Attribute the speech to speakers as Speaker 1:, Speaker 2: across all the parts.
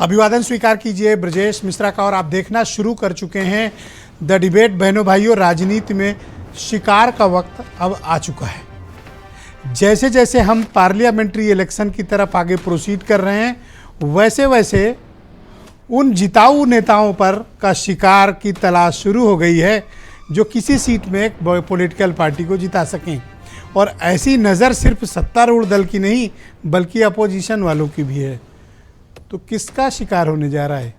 Speaker 1: अभिवादन स्वीकार कीजिए ब्रजेश मिश्रा का। और आप देखना शुरू कर चुके हैं द डिबेट। बहनों भाइयों, राजनीति में शिकार का वक्त अब आ चुका है। जैसे जैसे हम पार्लियामेंट्री इलेक्शन की तरफ आगे प्रोसीड कर रहे हैं, वैसे वैसे उन जिताऊ नेताओं पर का शिकार की तलाश शुरू हो गई है जो किसी सीट में एक पॉलिटिकल पार्टी को जिता सकें। और ऐसी नज़र सिर्फ सत्तारूढ़ दल की नहीं बल्कि अपोजिशन वालों की भी है। तो किसका शिकार होने जा रहा है?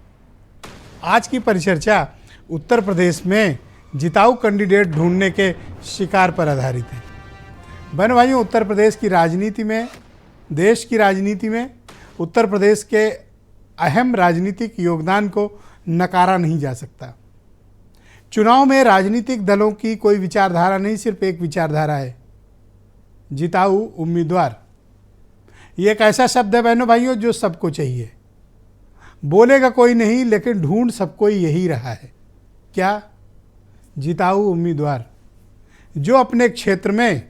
Speaker 1: आज की परिचर्चा उत्तर प्रदेश में जिताऊ कैंडिडेट ढूंढने के शिकार पर आधारित है। बहनों भाइयों, उत्तर प्रदेश की राजनीति में, देश की राजनीति में उत्तर प्रदेश के अहम राजनीतिक योगदान को नकारा नहीं जा सकता। चुनाव में राजनीतिक दलों की कोई विचारधारा नहीं, सिर्फ एक विचारधारा है, जिताऊ उम्मीदवार। ये एक ऐसा शब्द है बहनों भाइयों जो सबको चाहिए। बोलेगा कोई नहीं लेकिन ढूंढ सबको यही रहा है। क्या? जिताऊ उम्मीदवार जो अपने क्षेत्र में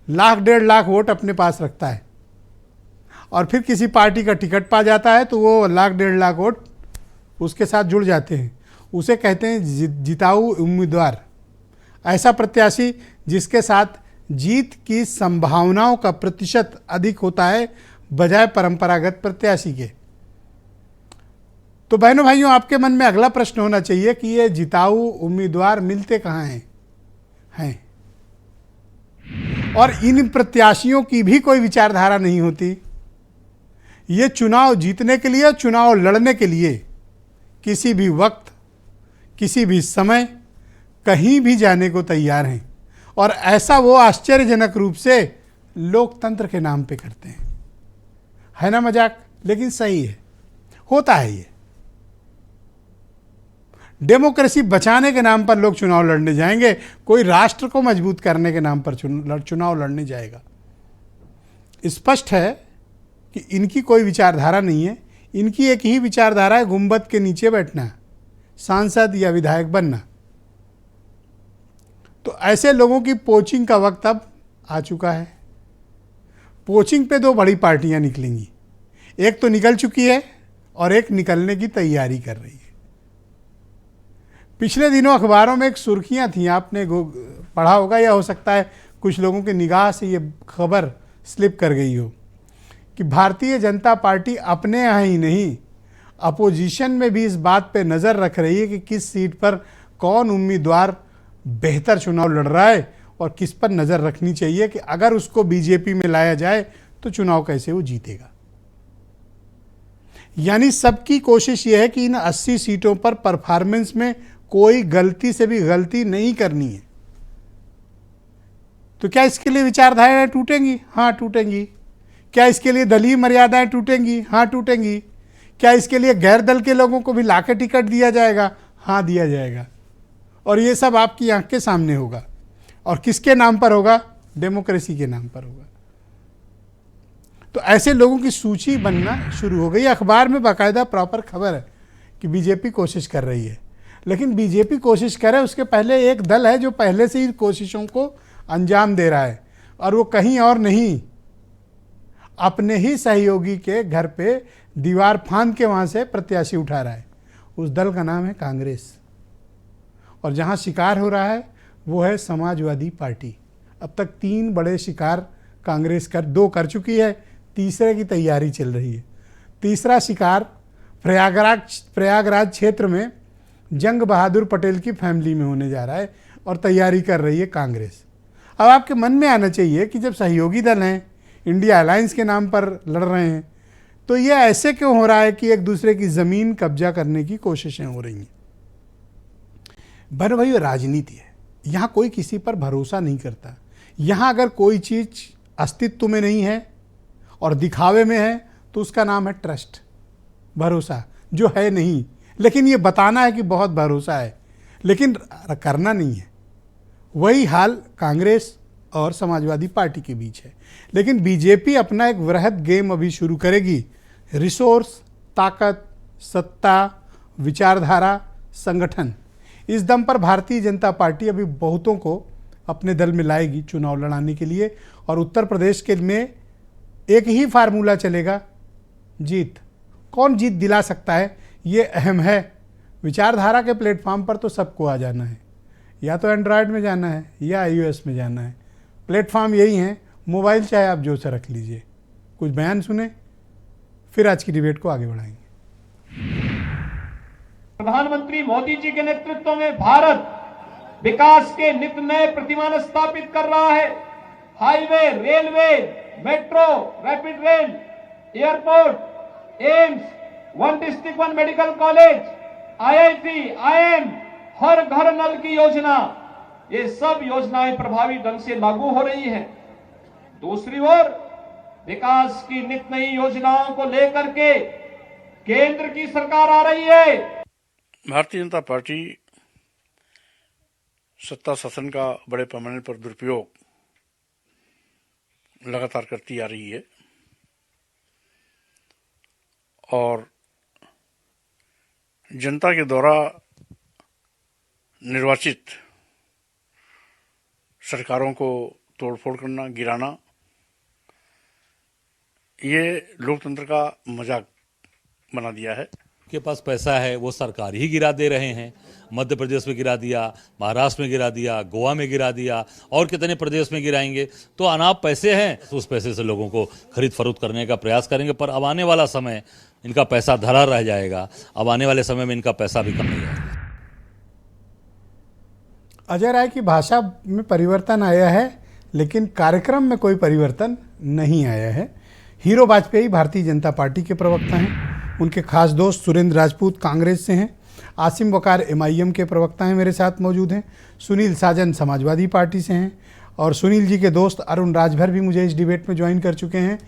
Speaker 1: लाख डेढ़ लाख वोट अपने पास रखता है और फिर किसी पार्टी का टिकट पा जाता है तो वो लाख डेढ़ लाख वोट उसके साथ जुड़ जाते हैं। उसे कहते हैं जिताऊ उम्मीदवार। ऐसा प्रत्याशी जिसके साथ जीत की संभावनाओं का प्रतिशत अधिक होता है बजाय परंपरागत प्रत्याशी के। तो बहनों भाइयों, आपके मन में अगला प्रश्न होना चाहिए कि ये जिताऊ उम्मीदवार मिलते कहाँ हैं? और इन प्रत्याशियों की भी कोई विचारधारा नहीं होती। ये चुनाव जीतने के लिए, चुनाव लड़ने के लिए किसी भी वक्त, किसी भी समय, कहीं भी जाने को तैयार हैं। और ऐसा वो आश्चर्यजनक रूप से लोकतंत्र के नाम पे करते हैं। है ना मजाक? लेकिन सही है, होता है ये। डेमोक्रेसी बचाने के नाम पर लोग चुनाव लड़ने जाएंगे, कोई राष्ट्र को मजबूत करने के नाम पर चुनाव लड़ने जाएगा। स्पष्ट है कि इनकी कोई विचारधारा नहीं है। इनकी एक ही विचारधारा है, गुंबद के नीचे बैठना, सांसद या विधायक बनना। तो ऐसे लोगों की पोचिंग का वक्त अब आ चुका है। पोचिंग पे दो बड़ी पार्टियां निकलेंगी। एक तो निकल चुकी है और एक निकलने की तैयारी कर रही है। पिछले दिनों अखबारों में एक सुर्खियां थी, आपने पढ़ा होगा या हो सकता है कुछ लोगों की निगाह से ये खबर स्लिप कर गई हो कि भारतीय जनता पार्टी अपने यहाँ ही नहीं, अपोजिशन में भी इस बात पे नज़र रख रही है कि किस सीट पर कौन उम्मीदवार बेहतर चुनाव लड़ रहा है और किस पर नज़र रखनी चाहिए कि अगर उसको बीजेपी में लाया जाए तो चुनाव कैसे वो जीतेगा। यानी सबकी कोशिश ये है कि इन 80 सीटों पर परफॉर्मेंस में कोई गलती से भी गलती नहीं करनी है। तो क्या इसके लिए विचारधाराएं टूटेंगी? हाँ टूटेंगी। क्या इसके लिए दलीय मर्यादाएं टूटेंगी? हाँ टूटेंगी। क्या इसके लिए गैर दल के लोगों को भी लाके टिकट दिया जाएगा? हाँ दिया जाएगा। और ये सब आपकी आंख के सामने होगा। और किसके नाम पर होगा? डेमोक्रेसी के नाम पर होगा। तो ऐसे लोगों की सूची बनना शुरू हो गई। अखबार में बाकायदा प्रॉपर खबर है कि बीजेपी कोशिश कर रही है। लेकिन बीजेपी कोशिश करे उसके पहले एक दल है जो पहले से ही कोशिशों को अंजाम दे रहा है, और वो कहीं और नहीं, अपने ही सहयोगी के घर पे दीवार फांद के वहाँ से प्रत्याशी उठा रहा है। उस दल का नाम है कांग्रेस। और जहाँ शिकार हो रहा है वो है समाजवादी पार्टी। अब तक 3 बड़े शिकार कांग्रेस दो कर चुकी है, तीसरे की तैयारी चल रही है। तीसरा शिकार प्रयागराज क्षेत्र में जंग बहादुर पटेल की फैमिली में होने जा रहा है और तैयारी कर रही है कांग्रेस। अब आपके मन में आना चाहिए कि जब सहयोगी दल हैं, इंडिया अलायंस के नाम पर लड़ रहे हैं, तो ये ऐसे क्यों हो रहा है कि एक दूसरे की ज़मीन कब्जा करने की कोशिशें हो रही हैं? बहनों भाइयों, राजनीति है, यहाँ कोई किसी पर भरोसा नहीं करता। यहाँ अगर कोई चीज़ अस्तित्व में नहीं है और दिखावे में है तो उसका नाम है ट्रस्ट, भरोसा, जो है नहीं। लेकिन ये बताना है कि बहुत भरोसा है, लेकिन करना नहीं है। वही हाल कांग्रेस और समाजवादी पार्टी के बीच है। लेकिन बीजेपी अपना एक वृहद गेम अभी शुरू करेगी। रिसोर्स, ताकत, सत्ता, विचारधारा, संगठन, इस दम पर भारतीय जनता पार्टी अभी बहुतों को अपने दल में लाएगी चुनाव लड़ाने के लिए। और उत्तर प्रदेश के में एक ही फार्मूला चलेगा, जीत। कौन जीत दिला सकता है, ये अहम है। विचारधारा के प्लेटफॉर्म पर तो सबको आ जाना है, या तो एंड्रॉयड में जाना है या iOS में जाना है। प्लेटफॉर्म यही है, मोबाइल चाहे आप जो से रख लीजिए। कुछ बयान सुने, फिर आज की डिबेट को आगे बढ़ाएंगे।
Speaker 2: प्रधानमंत्री मोदी जी के नेतृत्व में भारत विकास के नित नए प्रतिमान स्थापित कर रहा है। Highway, railway, metro, rapid rail, airport, AIIMS, one district one medical college, IIT, IIM, हर घर नल की योजना, ये सब योजनाएं प्रभावी ढंग से लागू हो रही हैं। दूसरी ओर विकास की नित नई योजनाओं को लेकर के केंद्र की सरकार आ रही है।
Speaker 3: भारतीय जनता पार्टी सत्ता शासन का बड़े पैमाने पर दुरुपयोग लगातार करती आ रही है और जनता के द्वारा निर्वाचित सरकारों को तोड़फोड़ करना, गिराना, ये लोकतंत्र का मजाक बना दिया है।
Speaker 4: के पास पैसा है वो सरकार ही गिरा दे रहे हैं। मध्य प्रदेश में गिरा दिया, महाराष्ट्र में गिरा दिया, गोवा में गिरा दिया, और कितने प्रदेश में गिराएंगे। तो अनाप पैसे हैं, तो उस पैसे से लोगों को खरीद फरोख्त करने का प्रयास करेंगे। पर अब आने वाला समय इनका पैसा धरा रह जाएगा। अब आने वाले समय में इनका पैसा भी कम नहीं जाएगा।
Speaker 1: अजय राय की भाषा में परिवर्तन आया है, लेकिन कार्यक्रम में कोई परिवर्तन नहीं आया है। हीरो वाजपेयी भारतीय जनता पार्टी के प्रवक्ता हैं। उनके खास दोस्त सुरेंद्र राजपूत कांग्रेस से हैं। आसिम वकार MIM के प्रवक्ता हैं, मेरे साथ मौजूद हैं। सुनील साजन समाजवादी पार्टी से हैं और सुनील जी के दोस्त अरुण राजभर भी मुझे इस डिबेट में ज्वाइन कर चुके हैं।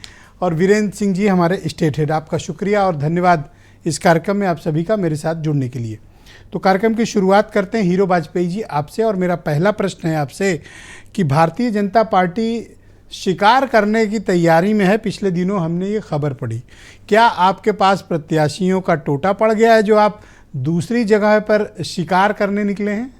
Speaker 1: और वीरेंद्र सिंह जी हमारे स्टेट हेड। आपका शुक्रिया और धन्यवाद इस कार्यक्रम में आप सभी का मेरे साथ जुड़ने के लिए। तो कार्यक्रम की शुरुआत करते हैं हीरो वाजपेयी जी आपसे। और मेरा पहला प्रश्न है आपसे कि भारतीय जनता पार्टी शिकार करने की तैयारी में है। पिछले दिनों हमने ये खबर पढ़ी, क्या आपके पास प्रत्याशियों का टोटा पड़ गया है जो आप दूसरी जगह पर शिकार करने निकले हैं?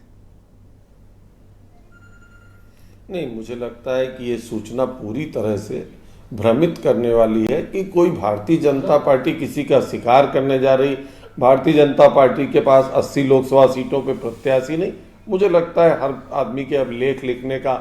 Speaker 5: नहीं, मुझे लगता है कि ये सूचना पूरी तरह से भ्रमित करने वाली है कि कोई भारतीय जनता पार्टी किसी का शिकार करने जा रही। भारतीय जनता पार्टी के पास 80 लोकसभा सीटों पे प्रत्याशी नहीं। मुझे लगता है हर आदमी के अब लेख लिखने का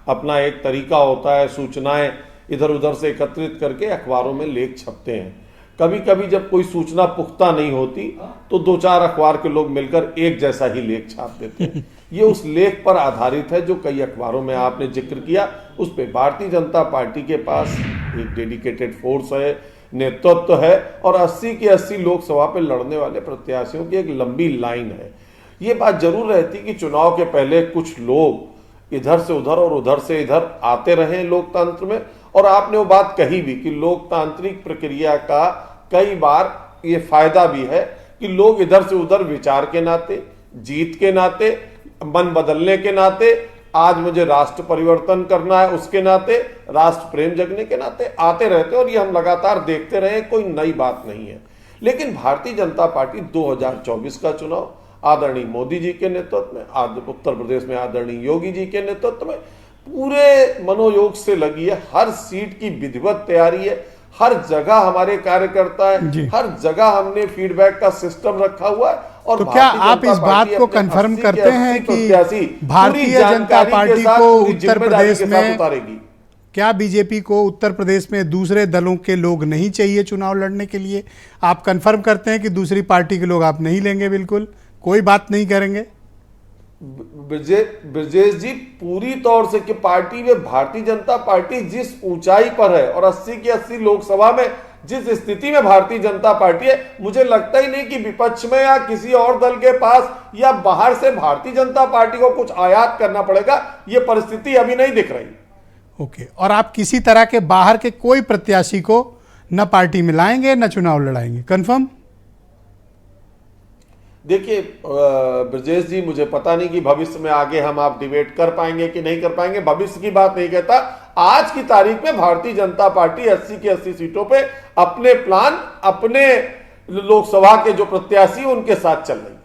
Speaker 5: अपना एक तरीका होता है। सूचनाएं इधर उधर से एकत्रित करके अखबारों में लेख छपते हैं। कभी कभी जब कोई सूचना पुख्ता नहीं होती तो 2-4 अखबार के लोग मिलकर एक जैसा ही लेख छाप देते हैं। ये उस लेख पर आधारित है जो कई अखबारों में आपने जिक्र किया। उस पर भारतीय जनता पार्टी के पास एक डेडिकेटेड फोर्स है, नेतृत्व है और 80 की 80 लोकसभा पे लड़ने वाले प्रत्याशियों की एक लंबी लाइन है। ये बात जरूर रहती कि चुनाव के पहले कुछ लोग इधर से उधर और उधर से इधर आते रहे लोकतंत्र में। और आपने वो बात कही भी कि लोकतांत्रिक प्रक्रिया का कई बार ये फायदा भी है कि लोग इधर से उधर विचार के नाते, जीत के नाते, मन बदलने के नाते, आज मुझे राष्ट्र परिवर्तन करना है उसके नाते, राष्ट्र प्रेम जगने के नाते आते रहते। और ये हम लगातार देखते रहे, कोई नई बात नहीं है। लेकिन भारतीय जनता पार्टी 2024 का चुनाव आदरणीय मोदी जी के नेतृत्व में, उत्तर प्रदेश में आदरणीय योगी जी के नेतृत्व में पूरे मनोयोग से लगी है। हर सीट की विधिवत तैयारी है, हर जगह हमारे कार्यकर्ता है, हर जगह हमने फीडबैक का सिस्टम रखा हुआ है। और
Speaker 1: तो क्या आप इस बात को कंफर्म करते हैं कि भारतीय जनता पार्टी को उत्तर प्रदेश में
Speaker 5: उतारेगी?
Speaker 1: क्या बीजेपी को उत्तर प्रदेश में दूसरे दलों के लोग नहीं चाहिए चुनाव लड़ने के लिए? आप कंफर्म करते हैं कि दूसरी पार्टी के लोग आप नहीं लेंगे, बिल्कुल कोई बात नहीं करेंगे?
Speaker 5: ब्रजेश जी, पूरी तौर से कि पार्टी में भारतीय जनता पार्टी जिस ऊंचाई पर है और 80 की 80 लोकसभा में जिस स्थिति में भारतीय जनता पार्टी है, मुझे लगता ही नहीं कि विपक्ष में या किसी और दल के पास या बाहर से भारतीय जनता पार्टी को कुछ आयात करना पड़ेगा। ये परिस्थिति अभी नहीं दिख रही।
Speaker 1: ओके, और आप किसी तरह के बाहर के कोई प्रत्याशी को न पार्टी में लाएंगे न चुनाव लड़ाएंगे, कंफर्म?
Speaker 5: देखिए ब्रजेश जी, मुझे पता नहीं कि भविष्य में आगे हम आप डिबेट कर पाएंगे कि नहीं कर पाएंगे, भविष्य की बात नहीं कहता। आज की तारीख में भारतीय जनता पार्टी 80 की 80 सीटों पे अपने प्लान, अपने लोकसभा के जो प्रत्याशी उनके साथ चल रही है।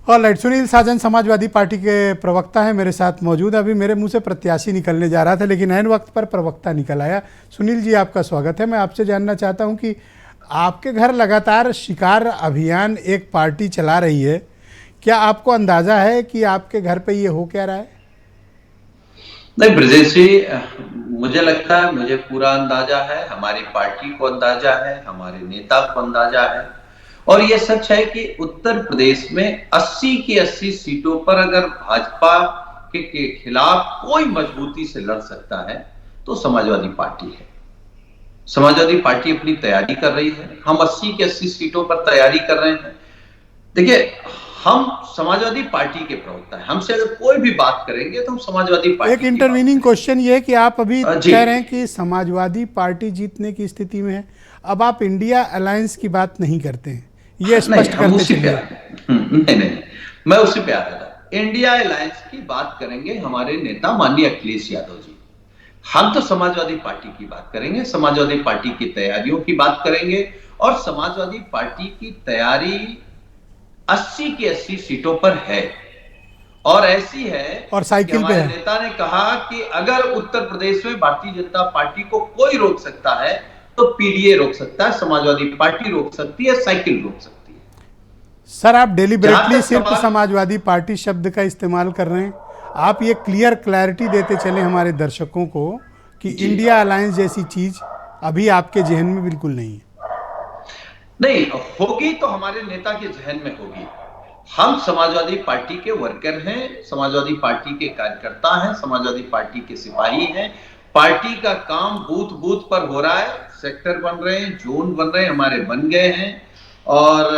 Speaker 1: और सुनील साजन समाजवादी पार्टी के प्रवक्ता हैं मेरे साथ मौजूद। अभी मेरे मुंह से प्रत्याशी निकलने जा रहा था, लेकिन ऐन वक्त पर प्रवक्ता निकल आया। सुनील जी, आपका स्वागत है। मैं आपसे जानना चाहता हूं कि आपके घर लगातार शिकार अभियान एक पार्टी चला रही है, क्या आपको अंदाजा है कि आपके घर पे ये हो क्या रहा है?
Speaker 6: नहीं ब्रजेश जी, मुझे लगता है, मुझे पूरा अंदाजा है, हमारी पार्टी को अंदाजा है, हमारे नेता को अंदाजा है। और ये सच है कि उत्तर प्रदेश में 80 की 80 सीटों पर अगर भाजपा के खिलाफ कोई मजबूती से लड़ सकता है तो समाजवादी पार्टी है। समाजवादी पार्टी अपनी तैयारी कर रही है, हम 80 की 80 सीटों पर तैयारी कर रहे हैं। देखिए, हम समाजवादी पार्टी के प्रवक्ता हैं, हमसे अगर कोई भी बात करेंगे तो हम समाजवादी पार्टी।
Speaker 1: एक इंटरवीनिंग क्वेश्चन ये है कि आप अभी कह रहे हैं कि समाजवादी पार्टी जीतने की स्थिति में है, अब आप इंडिया अलायंस की बात नहीं करते हैं, ये स्पष्ट करते चलिए।
Speaker 6: नहीं, मैं उसी पे आ रहा था। इंडिया अलायंस की बात करेंगे हमारे नेता माननीय अखिलेश यादव जी। हम तो समाजवादी पार्टी की बात करेंगे, समाजवादी पार्टी की तैयारियों की बात करेंगे, और समाजवादी पार्टी की तैयारी 80 की 80 सीटों पर है, और ऐसी है
Speaker 1: और साइकिल पे है।
Speaker 6: नेता ने कहा कि अगर उत्तर प्रदेश में भारतीय जनता पार्टी को कोई रोक सकता है तो पीडीए रोक सकता है, समाजवादी पार्टी रोक सकती है, साइकिल रोक सकती है।
Speaker 1: सर, आप डेलिबरेटली सिर्फ समाजवादी पार्टी शब्द का इस्तेमाल कर रहे हैं। आप ये क्लैरिटी देते चले हमारे दर्शकों को कि इंडिया अलायंस जैसी चीज अभी आपके जहन में बिल्कुल नहीं है।
Speaker 6: नहीं होगी तो हमारे नेता के जहन में होगी। हम समाजवादी पार्टी के वर्कर हैं, समाजवादी पार्टी के कार्यकर्ता हैं, समाजवादी पार्टी के सिपाही हैं। पार्टी का काम बूथ बूथ पर हो रहा है, सेक्टर बन रहे हैं, जोन बन रहे हैं, हमारे बन गए हैं, और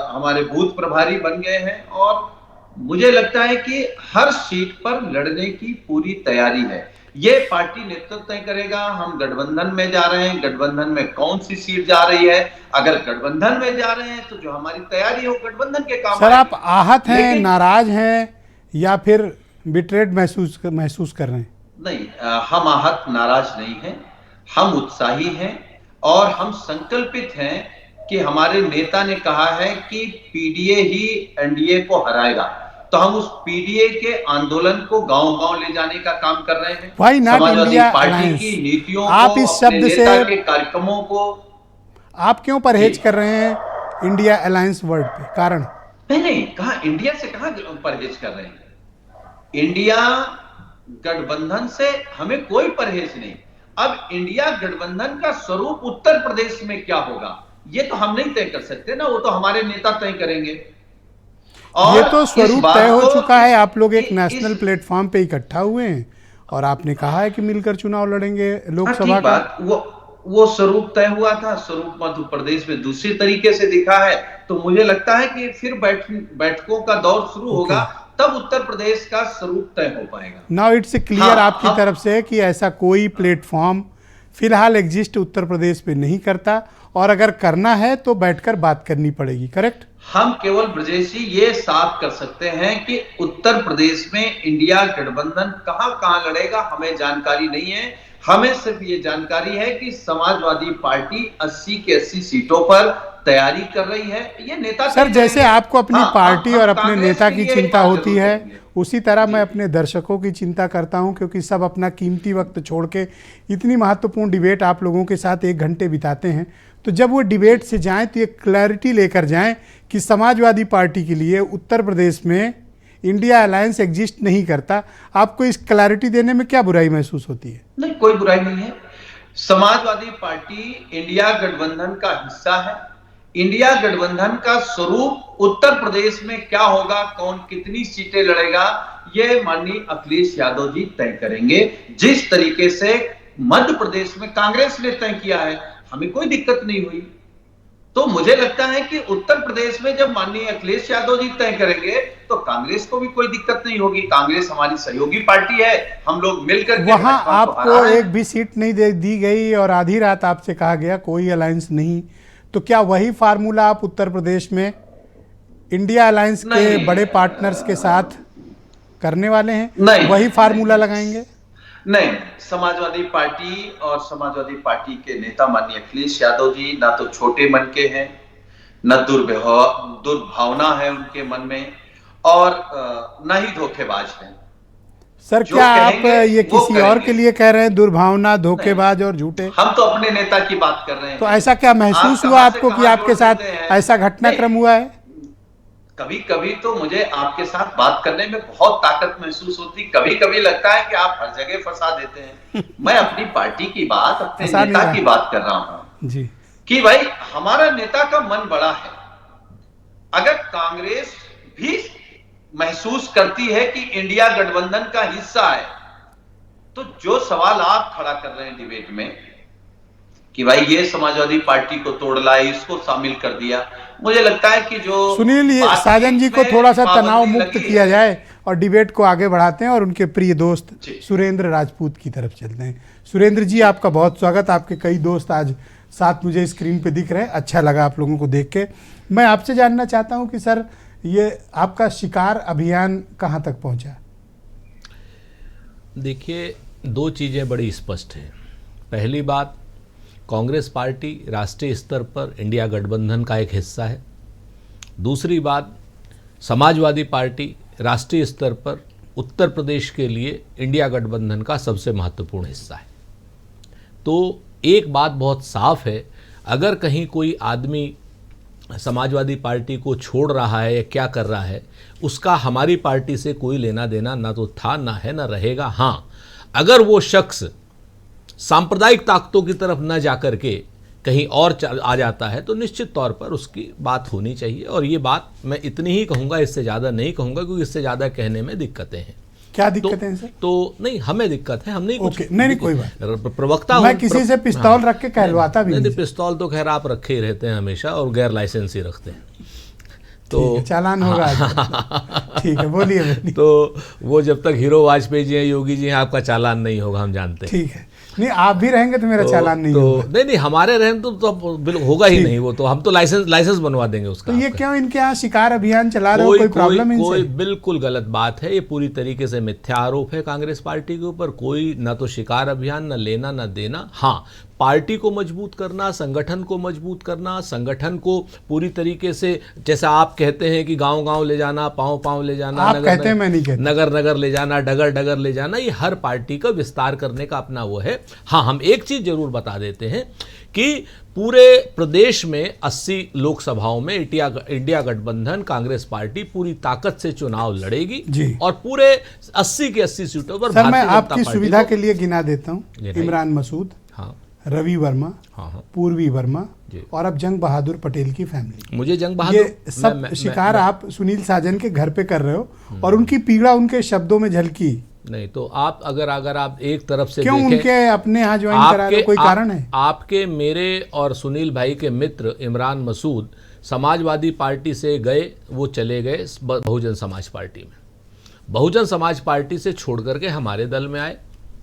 Speaker 6: हमारे बूथ प्रभारी बन गए हैं, और मुझे लगता है कि हर सीट पर लड़ने की पूरी तैयारी है। ये पार्टी नेतृत्व तय करेगा। हम गठबंधन में जा रहे हैं, गठबंधन में कौन सी सीट जा रही है। अगर गठबंधन में जा रहे हैं तो जो हमारी तैयारी हो गठबंधन के काम।
Speaker 1: सर, आप आहत हैं, नाराज हैं, या फिर बिट्रेड महसूस कर रहे हैं?
Speaker 6: नहीं, हम आहत नाराज नहीं हैं, हम उत्साही हैं, और हम संकल्पित हैं कि हमारे नेता ने कहा है कि पीडीए ही एनडीए को हराएगा, तो हम उस पीडीए के आंदोलन को गांव-गांव ले जाने का काम कर रहे हैं।
Speaker 1: Why not
Speaker 6: Samajwadi
Speaker 1: India
Speaker 6: party
Speaker 1: Alliance?
Speaker 6: की नीतियों
Speaker 1: आप
Speaker 6: को,
Speaker 1: इस शब्द से
Speaker 6: नेता के कार्यक्रमों को
Speaker 1: आप क्यों परहेज कर रहे हैं इंडिया अलायंस वर्ड पे? कारण?
Speaker 6: नहीं, कहा इंडिया से कहा परहेज कर रहे हैं। इंडिया गठबंधन से हमें कोई परहेज नहीं। अब इंडिया गठबंधन का स्वरूप उत्तर प्रदेश में क्या होगा ये तो हम नहीं तय कर सकते ना, वो तो हमारे नेता तय करेंगे।
Speaker 1: ये तो स्वरूप तय हो चुका है। आप लोग एक नेशनल प्लेटफॉर्म पे इकट्ठा हुए हैं और आपने कहा है कि मिलकर चुनाव लड़ेंगे लोकसभा का।
Speaker 6: वो स्वरूप तय हुआ था, स्वरूप मध्य प्रदेश में दूसरी तरीके से दिखा है, तो मुझे लगता है कि फिर बैठकों का दौर शुरू होगा, तब उत्तर प्रदेश का स्वरूप तय हो पाएगा।
Speaker 1: नाउ इट्स क्लियर आपकी तरफ से कि ऐसा कोई प्लेटफॉर्म फिलहाल एग्जिस्ट उत्तर प्रदेश पे नहीं करता, और अगर करना है तो बैठकर बात करनी पड़ेगी, करेक्ट?
Speaker 6: हम केवल ब्रजेश जी ये साफ कर सकते हैं कि उत्तर प्रदेश में इंडिया गठबंधन कहां लड़ेगा हमें जानकारी नहीं है। हमें सिर्फ ये जानकारी है कि समाजवादी पार्टी 80 के 80 सीटों पर तैयारी कर रही है। ये नेता
Speaker 1: सर, जैसे आपको अपनी पार्टी और अपने नेता की चिंता होती है, उसी तरह मैं अपने दर्शकों की चिंता करता हूं, क्योंकि सब अपना कीमती वक्त छोड़ के इतनी महत्वपूर्ण डिबेट आप लोगों के साथ 1 घंटे बिताते हैं, तो जब वो डिबेट से जाएं तो ये क्लैरिटी लेकर जाएं कि समाजवादी पार्टी के लिए उत्तर प्रदेश में इंडिया अलायंस एग्जिस्ट नहीं करता। आपको इस क्लैरिटी देने में क्या बुराई महसूस होती है?
Speaker 6: नहीं, कोई बुराई नहीं है। समाजवादी पार्टी इंडिया गठबंधन का हिस्सा है। इंडिया गठबंधन का स्वरूप उत्तर प्रदेश में क्या होगा, कौन कितनी सीटें लड़ेगा, ये माननीय अखिलेश यादव जी तय करेंगे। जिस तरीके से मध्य प्रदेश में कांग्रेस ने तय किया है, हमें कोई दिक्कत नहीं हुई। तो मुझे लगता है कि उत्तर प्रदेश में जब माननीय अखिलेश यादव जी तय करेंगे तो कांग्रेस को भी कोई दिक्कत नहीं होगी। कांग्रेस हमारी सहयोगी पार्टी है, हम लोग मिलकर
Speaker 1: वहां आपको एक भी सीट नहीं दी गई और आधी रात आपसे कहा गया कोई अलायंस नहीं, तो क्या वही फार्मूला आप उत्तर प्रदेश में इंडिया अलायंस के बड़े पार्टनर्स के साथ करने वाले हैं? वही फार्मूला लगाएंगे?
Speaker 6: नहीं, समाजवादी पार्टी और समाजवादी पार्टी के नेता माननीय अखिलेश यादव जी ना तो छोटे मन के हैं, न दुर्भावना है उनके मन में, और ना ही धोखेबाज हैं।
Speaker 1: सर
Speaker 6: जो
Speaker 1: क्या आप
Speaker 6: कहेंगे,
Speaker 1: ये
Speaker 6: वो
Speaker 1: किसी और
Speaker 6: करेंगे।
Speaker 1: के लिए कह रहे हैं, दुर्भावना, धोखेबाज और झूठे?
Speaker 6: हम तो अपने नेता की बात कर रहे हैं।
Speaker 1: तो ऐसा क्या महसूस
Speaker 6: आप
Speaker 1: हुआ
Speaker 6: कहां से
Speaker 1: आपको कि
Speaker 6: कहां
Speaker 1: आपके
Speaker 6: जोड़
Speaker 1: साथ
Speaker 6: देते हैं?
Speaker 1: ऐसा घटनाक्रम हुआ है?
Speaker 6: कभी कभी तो मुझे आपके साथ बात करने में बहुत ताकत महसूस होती, कभी कभी लगता है कि आप हर जगह फंसा देते हैं। मैं अपनी पार्टी की बात, अपने
Speaker 1: फंसा नहीं
Speaker 6: नेता
Speaker 1: रहा।
Speaker 6: की बात कर रहा हूं
Speaker 1: जी,
Speaker 6: कि भाई हमारा नेता का मन बड़ा है। अगर कांग्रेस भी महसूस करती है कि इंडिया गठबंधन का हिस्सा है, तो जो सवाल आप खड़ा कर रहे हैं डिबेट में कि भाई ये समाजवादी पार्टी को तोड़ लाए, इसको शामिल कर दिया, मुझे लगता है कि जो
Speaker 1: सुनील, ये
Speaker 6: बातचीत
Speaker 1: साजन जी को
Speaker 6: में
Speaker 1: थोड़ा सा
Speaker 6: पाबंदी
Speaker 1: तनाव मुक्त
Speaker 6: लगी है।
Speaker 1: किया जाए और डिबेट को आगे बढ़ाते हैं और उनके प्रिय दोस्त
Speaker 6: जी।
Speaker 1: सुरेंद्र राजपूत की तरफ चलते हैं। सुरेंद्र जी, आपका बहुत स्वागत। आपके कई दोस्त आज साथ मुझे स्क्रीन पे दिख रहे हैं, अच्छा लगा आप लोगों को देख के। मैं आपसे जानना चाहता हूं कि सर, ये आपका शिकार अभियान कहां तक पहुंचा?
Speaker 7: देखिए, दो चीज़ें बड़ी स्पष्ट हैं। पहली बात, कांग्रेस पार्टी राष्ट्रीय स्तर पर इंडिया गठबंधन का एक हिस्सा है। दूसरी बात, समाजवादी पार्टी राष्ट्रीय स्तर पर उत्तर प्रदेश के लिए इंडिया गठबंधन का सबसे महत्वपूर्ण हिस्सा है। तो एक बात बहुत साफ है, अगर कहीं कोई आदमी समाजवादी पार्टी को छोड़ रहा है या क्या कर रहा है, उसका हमारी पार्टी से कोई लेना देना ना तो था, ना है, ना रहेगा। हाँ, अगर वो शख्स सांप्रदायिक ताकतों की तरफ न जाकर के कहीं और आ जाता है, तो निश्चित तौर पर उसकी बात होनी चाहिए। और ये बात मैं इतनी ही कहूँगा, इससे ज़्यादा नहीं कहूँगा, क्योंकि इससे ज़्यादा कहने में दिक्कतें हैं।
Speaker 1: क्या दिक्कतें हैं सर?
Speaker 7: तो नहीं, हमें दिक्कत है, हम नहीं कुछ
Speaker 1: ओके, नहीं कोई बात।
Speaker 7: प्रवक्ता
Speaker 1: मैं किसी से पिस्तौल रख के कहलवाता भी
Speaker 7: नहीं।
Speaker 1: नहीं।
Speaker 7: पिस्तौल तो खैर आप रखे ही रहते हैं हमेशा, और गैर लाइसेंसी रखते हैं।
Speaker 1: तो चालान होगा आज। ठीक है, बोलिए बोलिए।
Speaker 7: तो वो जब तक हीरो वाजपेयी जी हैं, योगी जी हैं, आपका चालान नहीं होगा, हम जानते हैं।
Speaker 1: ठीक है, नहीं आप भी रहेंगे तो मेरा चालान नहीं होगा।
Speaker 7: नहीं, हमारे रहें तो बिल्कुल होगा ही नहीं। वो तो हम तो लाइसेंस बनवा देंगे उसका।
Speaker 1: तो ये क्यों इनके यहाँ शिकार अभियान चला रहे हो? कोई प्रॉब्लम है
Speaker 7: कोई
Speaker 1: इनसे?
Speaker 7: बिल्कुल गलत बात है। ये पूरी तरीके से मिथ्या आरोप है कांग्रेस पार्टी के ऊपर। कोई ना तो शिकार अभियान, ना लेना ना देना। हाँ, पार्टी को मजबूत करना, संगठन को मजबूत करना, संगठन को पूरी तरीके से, जैसा आप कहते हैं कि गांव-गांव ले जाना, पांव-पांव ले जाना,
Speaker 1: आप कहते हैं, मैं नहीं कहता।
Speaker 7: नगर-नगर ले जाना, डगर-डगर ले जाना, ये हर पार्टी का विस्तार करने का अपना वो है। हाँ, हम एक चीज जरूर बता देते हैं कि पूरे प्रदेश में 80 लोकसभाओं में इंडिया गठबंधन कांग्रेस पार्टी पूरी ताकत से चुनाव लड़ेगी
Speaker 1: जी।
Speaker 7: और पूरे 80 के 80 सीटों पर
Speaker 1: सर, मैं
Speaker 7: भारतीय जनता
Speaker 1: आपकी
Speaker 7: पार्टी
Speaker 1: सुविधा
Speaker 7: को-
Speaker 1: के लिए गिना देता हूँ।
Speaker 7: गिनाइए।
Speaker 1: इमरान मसूद,
Speaker 7: हाँ
Speaker 1: रवि वर्मा,
Speaker 7: हाँ,
Speaker 1: पूर्वी वर्मा
Speaker 7: जी।
Speaker 1: और अब जंग बहादुर पटेल की फैमिली।
Speaker 7: मुझे जंग बहादुर,
Speaker 1: ये सब शिकार आप सुनील साजन के घर पे कर रहे हो और उनकी पीड़ा उनके शब्दों में झलकी।
Speaker 7: नहीं तो आप अगर आप एक तरफ से
Speaker 1: क्यों
Speaker 7: देखें,
Speaker 1: उनके अपने यहाँ ज्वाइन करा रहे हो? कोई कारण है?
Speaker 7: आपके, मेरे और सुनील भाई के मित्र इमरान मसूद समाजवादी पार्टी से गए, वो चले गए बहुजन समाज पार्टी में। बहुजन समाज पार्टी से छोड़ करके हमारे दल में आए,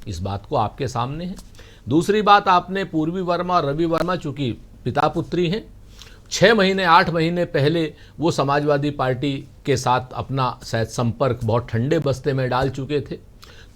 Speaker 7: इस बात को आपके सामने है। दूसरी बात, आपने पूर्वी वर्मा और रवि वर्मा चूंकि पिता पुत्री हैं, 6 महीने 8 महीने पहले वो समाजवादी पार्टी के साथ अपना शायद संपर्क बहुत ठंडे बस्ते में डाल चुके थे।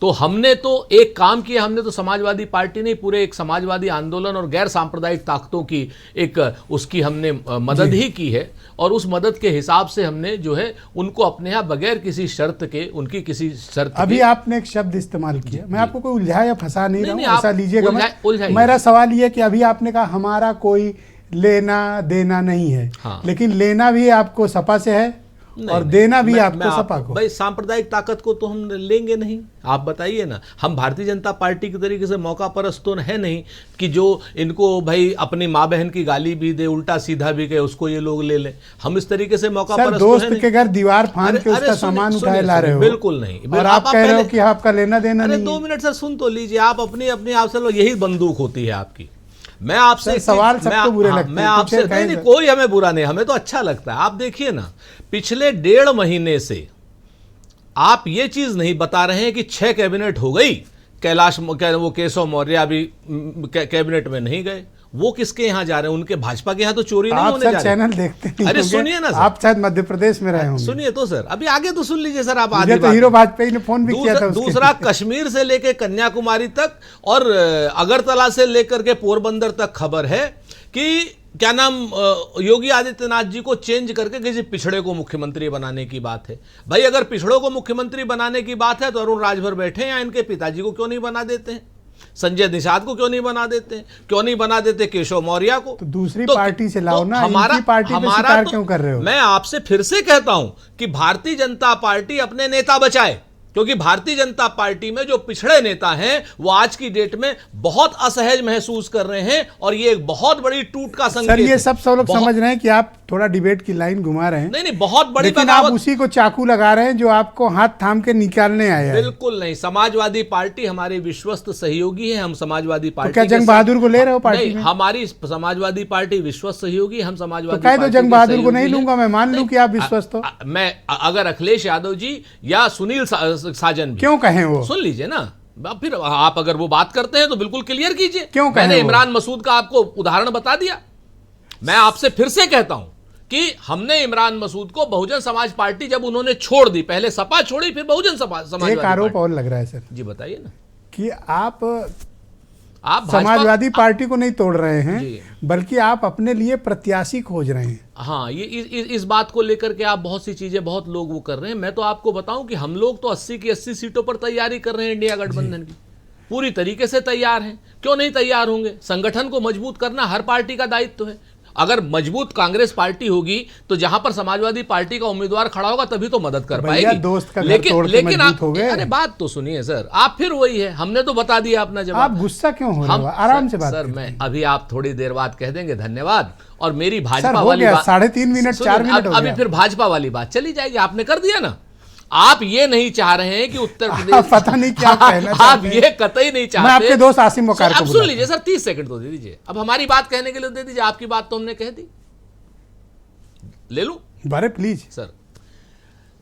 Speaker 7: तो हमने तो एक काम किया, हमने तो समाजवादी पार्टी नहीं, पूरे एक समाजवादी आंदोलन और गैर सांप्रदायिक ताकतों की एक उसकी हमने मदद ही की है। और उस मदद के हिसाब से हमने जो है उनको अपने यहाँ बगैर किसी शर्त के, उनकी किसी शर्त
Speaker 1: अभी
Speaker 7: के,
Speaker 1: आपने एक शब्द इस्तेमाल किया, मैं आपको कोई उलझा या फंसा नहीं रहा हूं,
Speaker 7: आप
Speaker 1: ऐसा लीजिएगा
Speaker 7: उलझाइए।
Speaker 1: मेरा सवाल ये है कि अभी आपने कहा हमारा कोई लेना देना नहीं है।
Speaker 7: हाँ।
Speaker 1: लेकिन लेना भी आपको सपा से है और देना भी आपको सपा को।
Speaker 7: भाई, सांप्रदायिक ताकत को तो हम लेंगे नहीं। आप बताइए ना, हम भारतीय जनता पार्टी की तरीके से मौका परस्त तो है नहीं कि जो इनको भाई अपनी माँ बहन की गाली भी दे, उल्टा सीधा भी कहे, उसको ये लोग ले लें। हम इस तरीके से मौका परस्त तो
Speaker 1: दोस्त के घर दीवार फांद के उसका सामान उठाए ला रहे हो।
Speaker 7: बिल्कुल नहीं।
Speaker 1: और आप कह रहे हो कि आपका लेना देना नहीं।
Speaker 7: 2 मिनट सर सुन तो लीजिए। आप अपनी आप से, यही बंदूक होती है आपकी। मैं आपसे
Speaker 1: सवाल सबको बुरे लगते हैं।
Speaker 7: मैं आपसे नहीं, कोई हमें बुरा नहीं, हमें तो अच्छा लगता है। आप देखिए ना, पिछले 1.5 महीने से आप ये चीज नहीं बता रहे हैं कि 6 कैबिनेट हो गई, कैलाश वो केशव मौर्य अभी कैबिनेट में नहीं गए। वो किसके यहाँ जा रहे हैं? उनके भाजपा के यहाँ तो चोरी नहीं होने जा रही।
Speaker 1: चैनल देखते नहीं।
Speaker 7: अरे सुनिए ना सर,
Speaker 1: आप शायद मध्य प्रदेश में रहे होंगे।
Speaker 7: सुनिए तो सर, अभी आगे तो सुन लीजिए सर। आप आगे
Speaker 1: मुझे तो हीरो वाजपेयी ने फोन भी किया था उसके
Speaker 7: दूसरा, कश्मीर से लेकर कन्याकुमारी तक और अगरतला से लेकर के पोरबंदर तक खबर है कि क्या नाम योगी आदित्यनाथ जी को चेंज करके किसी पिछड़े को मुख्यमंत्री बनाने की बात है। भाई अगर पिछड़ों को मुख्यमंत्री बनाने की बात है तो अरुण राजभर बैठे हैं, या इनके पिताजी को क्यों नहीं बना देते हैं, संजय निषाद को क्यों नहीं बना देते, क्यों नहीं बना देते केशव मौर्य को।
Speaker 1: तो दूसरी पार्टी से लाओ ना, इनकी पार्टी पे शिकार क्यों कर रहे हो?
Speaker 7: मैं आपसे फिर से कहता हूं कि भारतीय जनता पार्टी अपने नेता बचाए, क्योंकि भारतीय जनता पार्टी में जो पिछड़े नेता हैं वो आज की डेट में बहुत असहज महसूस कर रहे हैं, और ये एक बहुत बड़ी टूट का संकेत
Speaker 1: सर, ये
Speaker 7: है।
Speaker 1: सब लोग समझ रहे हैं कि आप थोड़ा डिबेट की लाइन घुमा रहे हैं।
Speaker 7: नहीं बहुत बड़ी
Speaker 1: लेकिन आप उसी को चाकू लगा रहे हैं जो आपको हाथ थाम के निकालने आया है।
Speaker 7: बिल्कुल नहीं, समाजवादी पार्टी हमारे विश्वस्त सहयोगी है, हम समाजवादी पार्टी
Speaker 1: क्या जंग बहादुर को ले रहे हो पार्टी में?
Speaker 7: हमारी समाजवादी पार्टी विश्वस्त सहयोगी, हम समाजवादी
Speaker 1: तो कह दो जंग बहादुर को नहीं लूंगा, मैं मान लूं कि आप विश्वस्त हो।
Speaker 7: मैं अगर अखिलेश यादव जी या सुनील साजन भी
Speaker 1: क्यों कहें वो?
Speaker 7: सुन लीजिए ना, फिर आप अगर वो बात करते हैं तो बिल्कुल क्लियर कीजिए।
Speaker 1: क्यों कहें
Speaker 7: मैंने
Speaker 1: वो?
Speaker 7: इमरान मसूद का आपको उदाहरण बता दिया। मैं आपसे फिर से कहता हूं कि हमने इमरान मसूद को बहुजन समाज पार्टी जब उन्होंने छोड़ दी, पहले सपा छोड़ी फिर बहुजन समाज।
Speaker 1: एक आरोप और लग रहा है सर
Speaker 7: जी बताइए ना,
Speaker 1: कि आप
Speaker 7: भाजपा-
Speaker 1: समाजवादी पार्टी को नहीं तोड़ रहे हैं,
Speaker 7: जी।
Speaker 1: बल्कि आप अपने लिए प्रत्याशी खोज रहे हैं।
Speaker 7: हाँ, ये इस बात को लेकर के आप बहुत सी चीजें, बहुत लोग वो कर रहे हैं। मैं तो आपको बताऊं कि हम लोग तो 80 की 80 सीटों पर तैयारी कर रहे हैं, इंडिया गठबंधन की पूरी तरीके से तैयार हैं। क्यों नहीं तैयार होंगे? संगठन को मजबूत करना हर पार्टी का दायित्व है। अगर मजबूत कांग्रेस पार्टी होगी तो जहां पर समाजवादी पार्टी का उम्मीदवार खड़ा होगा तभी तो मदद कर
Speaker 1: भैया,
Speaker 7: पाएगी।
Speaker 1: दोस्त का घर तोड़ के मजबूत हो गए।
Speaker 7: अरे बात तो सुनिए सर, आप फिर वही है, हमने तो बता दिया अपना जवाब।
Speaker 1: आप गुस्सा क्यों हो रहे हो? आराम से बात
Speaker 7: सर,
Speaker 1: करिए।
Speaker 7: मैं अभी आप थोड़ी देर बाद कह देंगे धन्यवाद, और मेरी
Speaker 1: सर,
Speaker 7: भाजपा
Speaker 1: हो
Speaker 7: वाली
Speaker 1: गया,
Speaker 7: बात
Speaker 1: 3.5 मिनट, 4 मिनट हो
Speaker 7: अभी
Speaker 1: गया।
Speaker 7: फिर भाजपा वाली बात चली जाएगी। आपने कर दिया ना। आप ये नहीं चाह रहे हैं कि उत्तर
Speaker 1: आप
Speaker 7: प्रदेश
Speaker 1: पता नहीं क्या कहना
Speaker 7: आप
Speaker 1: चाहते हैं।
Speaker 7: ये कतई नहीं चाहते।
Speaker 1: मैं आपके दोस्त आसिम वकार को
Speaker 7: अब सुन
Speaker 1: बुलाता
Speaker 7: लीजिए सर, 30 सेकंड तो दे दीजिए। अब हमारी बात कहने के लिए दे दीजिए, आपकी बात तो हमने कह दी, ले लूं
Speaker 1: बारे please.
Speaker 7: Sir.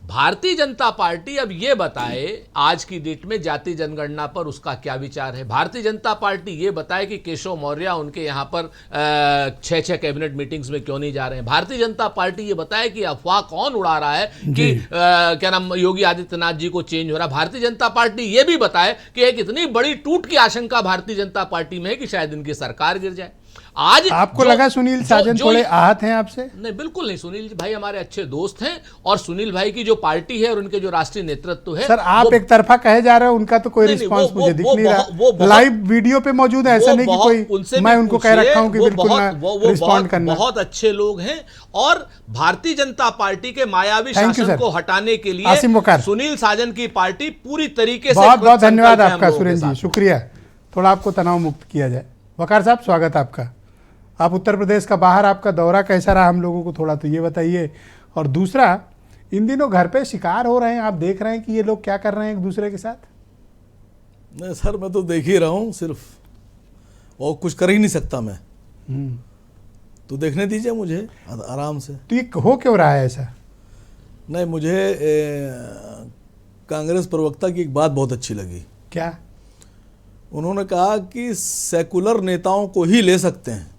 Speaker 7: Bharatiya Janata party अब ये बताए आज की डेट में जाति जनगणना पर उसका क्या विचार है। भारतीय जनता पार्टी ये बताए कि केशव मौर्य उनके यहाँ पर 6 कैबिनेट मीटिंग्स में क्यों नहीं जा रहे हैं। भारतीय जनता पार्टी ये बताए कि अफवाह कौन उड़ा रहा है कि क्या नाम योगी आदित्यनाथ जी को चेंज हो रहा है। भारतीय जनता पार्टी ये भी बताए कि एक इतनी बड़ी टूट की आशंका भारतीय जनता पार्टी में है कि शायद इनकी सरकार गिर जाए। आज
Speaker 1: आपको लगा सुनील साजन थोड़े आहत हैं आपसे?
Speaker 7: नहीं, बिल्कुल नहीं। सुनील भाई हमारे अच्छे दोस्त हैं, और सुनील भाई की जो पार्टी है और उनके जो राष्ट्रीय नेतृत्व है,
Speaker 1: सर आप एक तरफा कहे जा रहे हो, उनका तो कोई रिस्पांस मुझे दिख नहीं रहा। लाइव वीडियो पे मौजूद है, ऐसा नहीं कि कोई मैं उनको कह रखा हूं कि बिल्कुल ना रिस्पॉन्ड करना।
Speaker 7: बहुत अच्छे लोग हैं, और भारतीय जनता पार्टी के मायावी
Speaker 1: Thank you,
Speaker 7: शासन
Speaker 1: sir.
Speaker 7: को हटाने के
Speaker 1: आसिम
Speaker 7: लिए
Speaker 1: वकार।
Speaker 7: सुनील साजन की पार्टी पूरी तरीके से
Speaker 1: बहुत बहुत
Speaker 7: कृत
Speaker 1: धन्यवाद
Speaker 7: संकल्प है हम
Speaker 1: आपका
Speaker 7: लोगों के
Speaker 1: सुरेंद्र जी,
Speaker 7: साथ।
Speaker 1: शुक्रिया। थोड़ा आपको तनाव मुक्त किया जाए। वकार साहब, स्वागत आपका। आप उत्तर प्रदेश का बाहर, आपका दौरा कैसा रहा हम लोगों को थोड़ा तो ये बताइए। और दूसरा, इन दिनों घर पे शिकार हो रहे हैं, आप देख रहे हैं कि ये लोग क्या कर रहे हैं एक दूसरे के साथ?
Speaker 8: नहीं सर, मैं तो देख ही रहा हूँ सिर्फ, और कुछ कर ही नहीं सकता मैं। तो देखने दीजिए मुझे आराम से।
Speaker 1: तो ये हो क्यों रहा है ऐसा?
Speaker 8: नहीं, मुझे कांग्रेस प्रवक्ता की एक बात बहुत अच्छी लगी।
Speaker 1: क्या?
Speaker 8: उन्होंने कहा कि सेकुलर नेताओं को ही ले सकते हैं,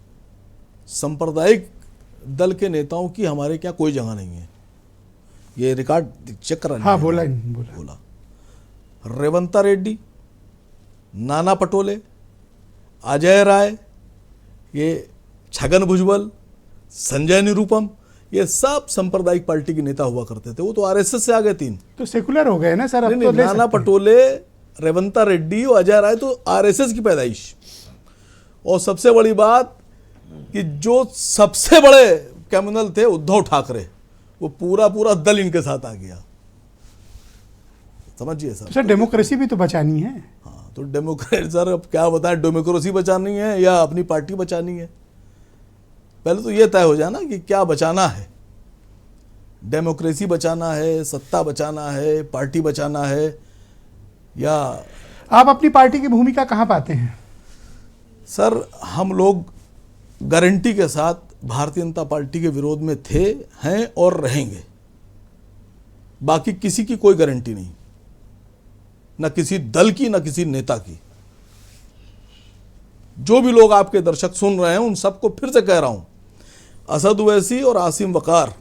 Speaker 8: सांप्रदायिक दल के नेताओं की हमारे क्या कोई जगह नहीं है। ये रिकॉर्ड चेक करा।
Speaker 1: हाँ, बोला।
Speaker 8: रेवंता रेड्डी, नाना पटोले, अजय राय, ये छगन भुजबल, संजय निरुपम, ये सब सांप्रदायिक पार्टी के नेता हुआ करते थे। वो तो आरएसएस से आ गए 3।
Speaker 1: तो सेकुलर हो गए ना सर, अब
Speaker 8: नहीं,
Speaker 1: तो ले
Speaker 8: नाना
Speaker 1: सकते हैं।
Speaker 8: पटोले, रेवंता रेड्डी और अजय राय तो आरएसएस की पैदाइश। और सबसे बड़ी बात कि जो सबसे बड़े क्रिमिनल थे उद्धव ठाकरे, वो पूरा दल इनके साथ आ गया। समझिए सर।
Speaker 1: सर, डेमोक्रेसी भी तो बचानी है।
Speaker 8: हाँ, तो डेमोक्रेट सर, अब क्या बताएं, डेमोक्रेसी बचानी है या अपनी पार्टी बचानी है? पहले तो ये तय हो जाए ना कि क्या बचाना है। डेमोक्रेसी बचाना है, सत्ता बचाना है, पार्टी बचाना है, या
Speaker 1: आप अपनी पार्टी की भूमिका कहाँ पाते हैं?
Speaker 8: सर, हम लोग गारंटी के साथ भारतीय जनता पार्टी के विरोध में थे, हैं और रहेंगे। बाकी किसी की कोई गारंटी नहीं, ना किसी दल की, ना किसी नेता की। जो भी लोग आपके दर्शक सुन रहे हैं, उन सबको फिर से कह रहा हूं, असद ओवैसी और आसिम वकार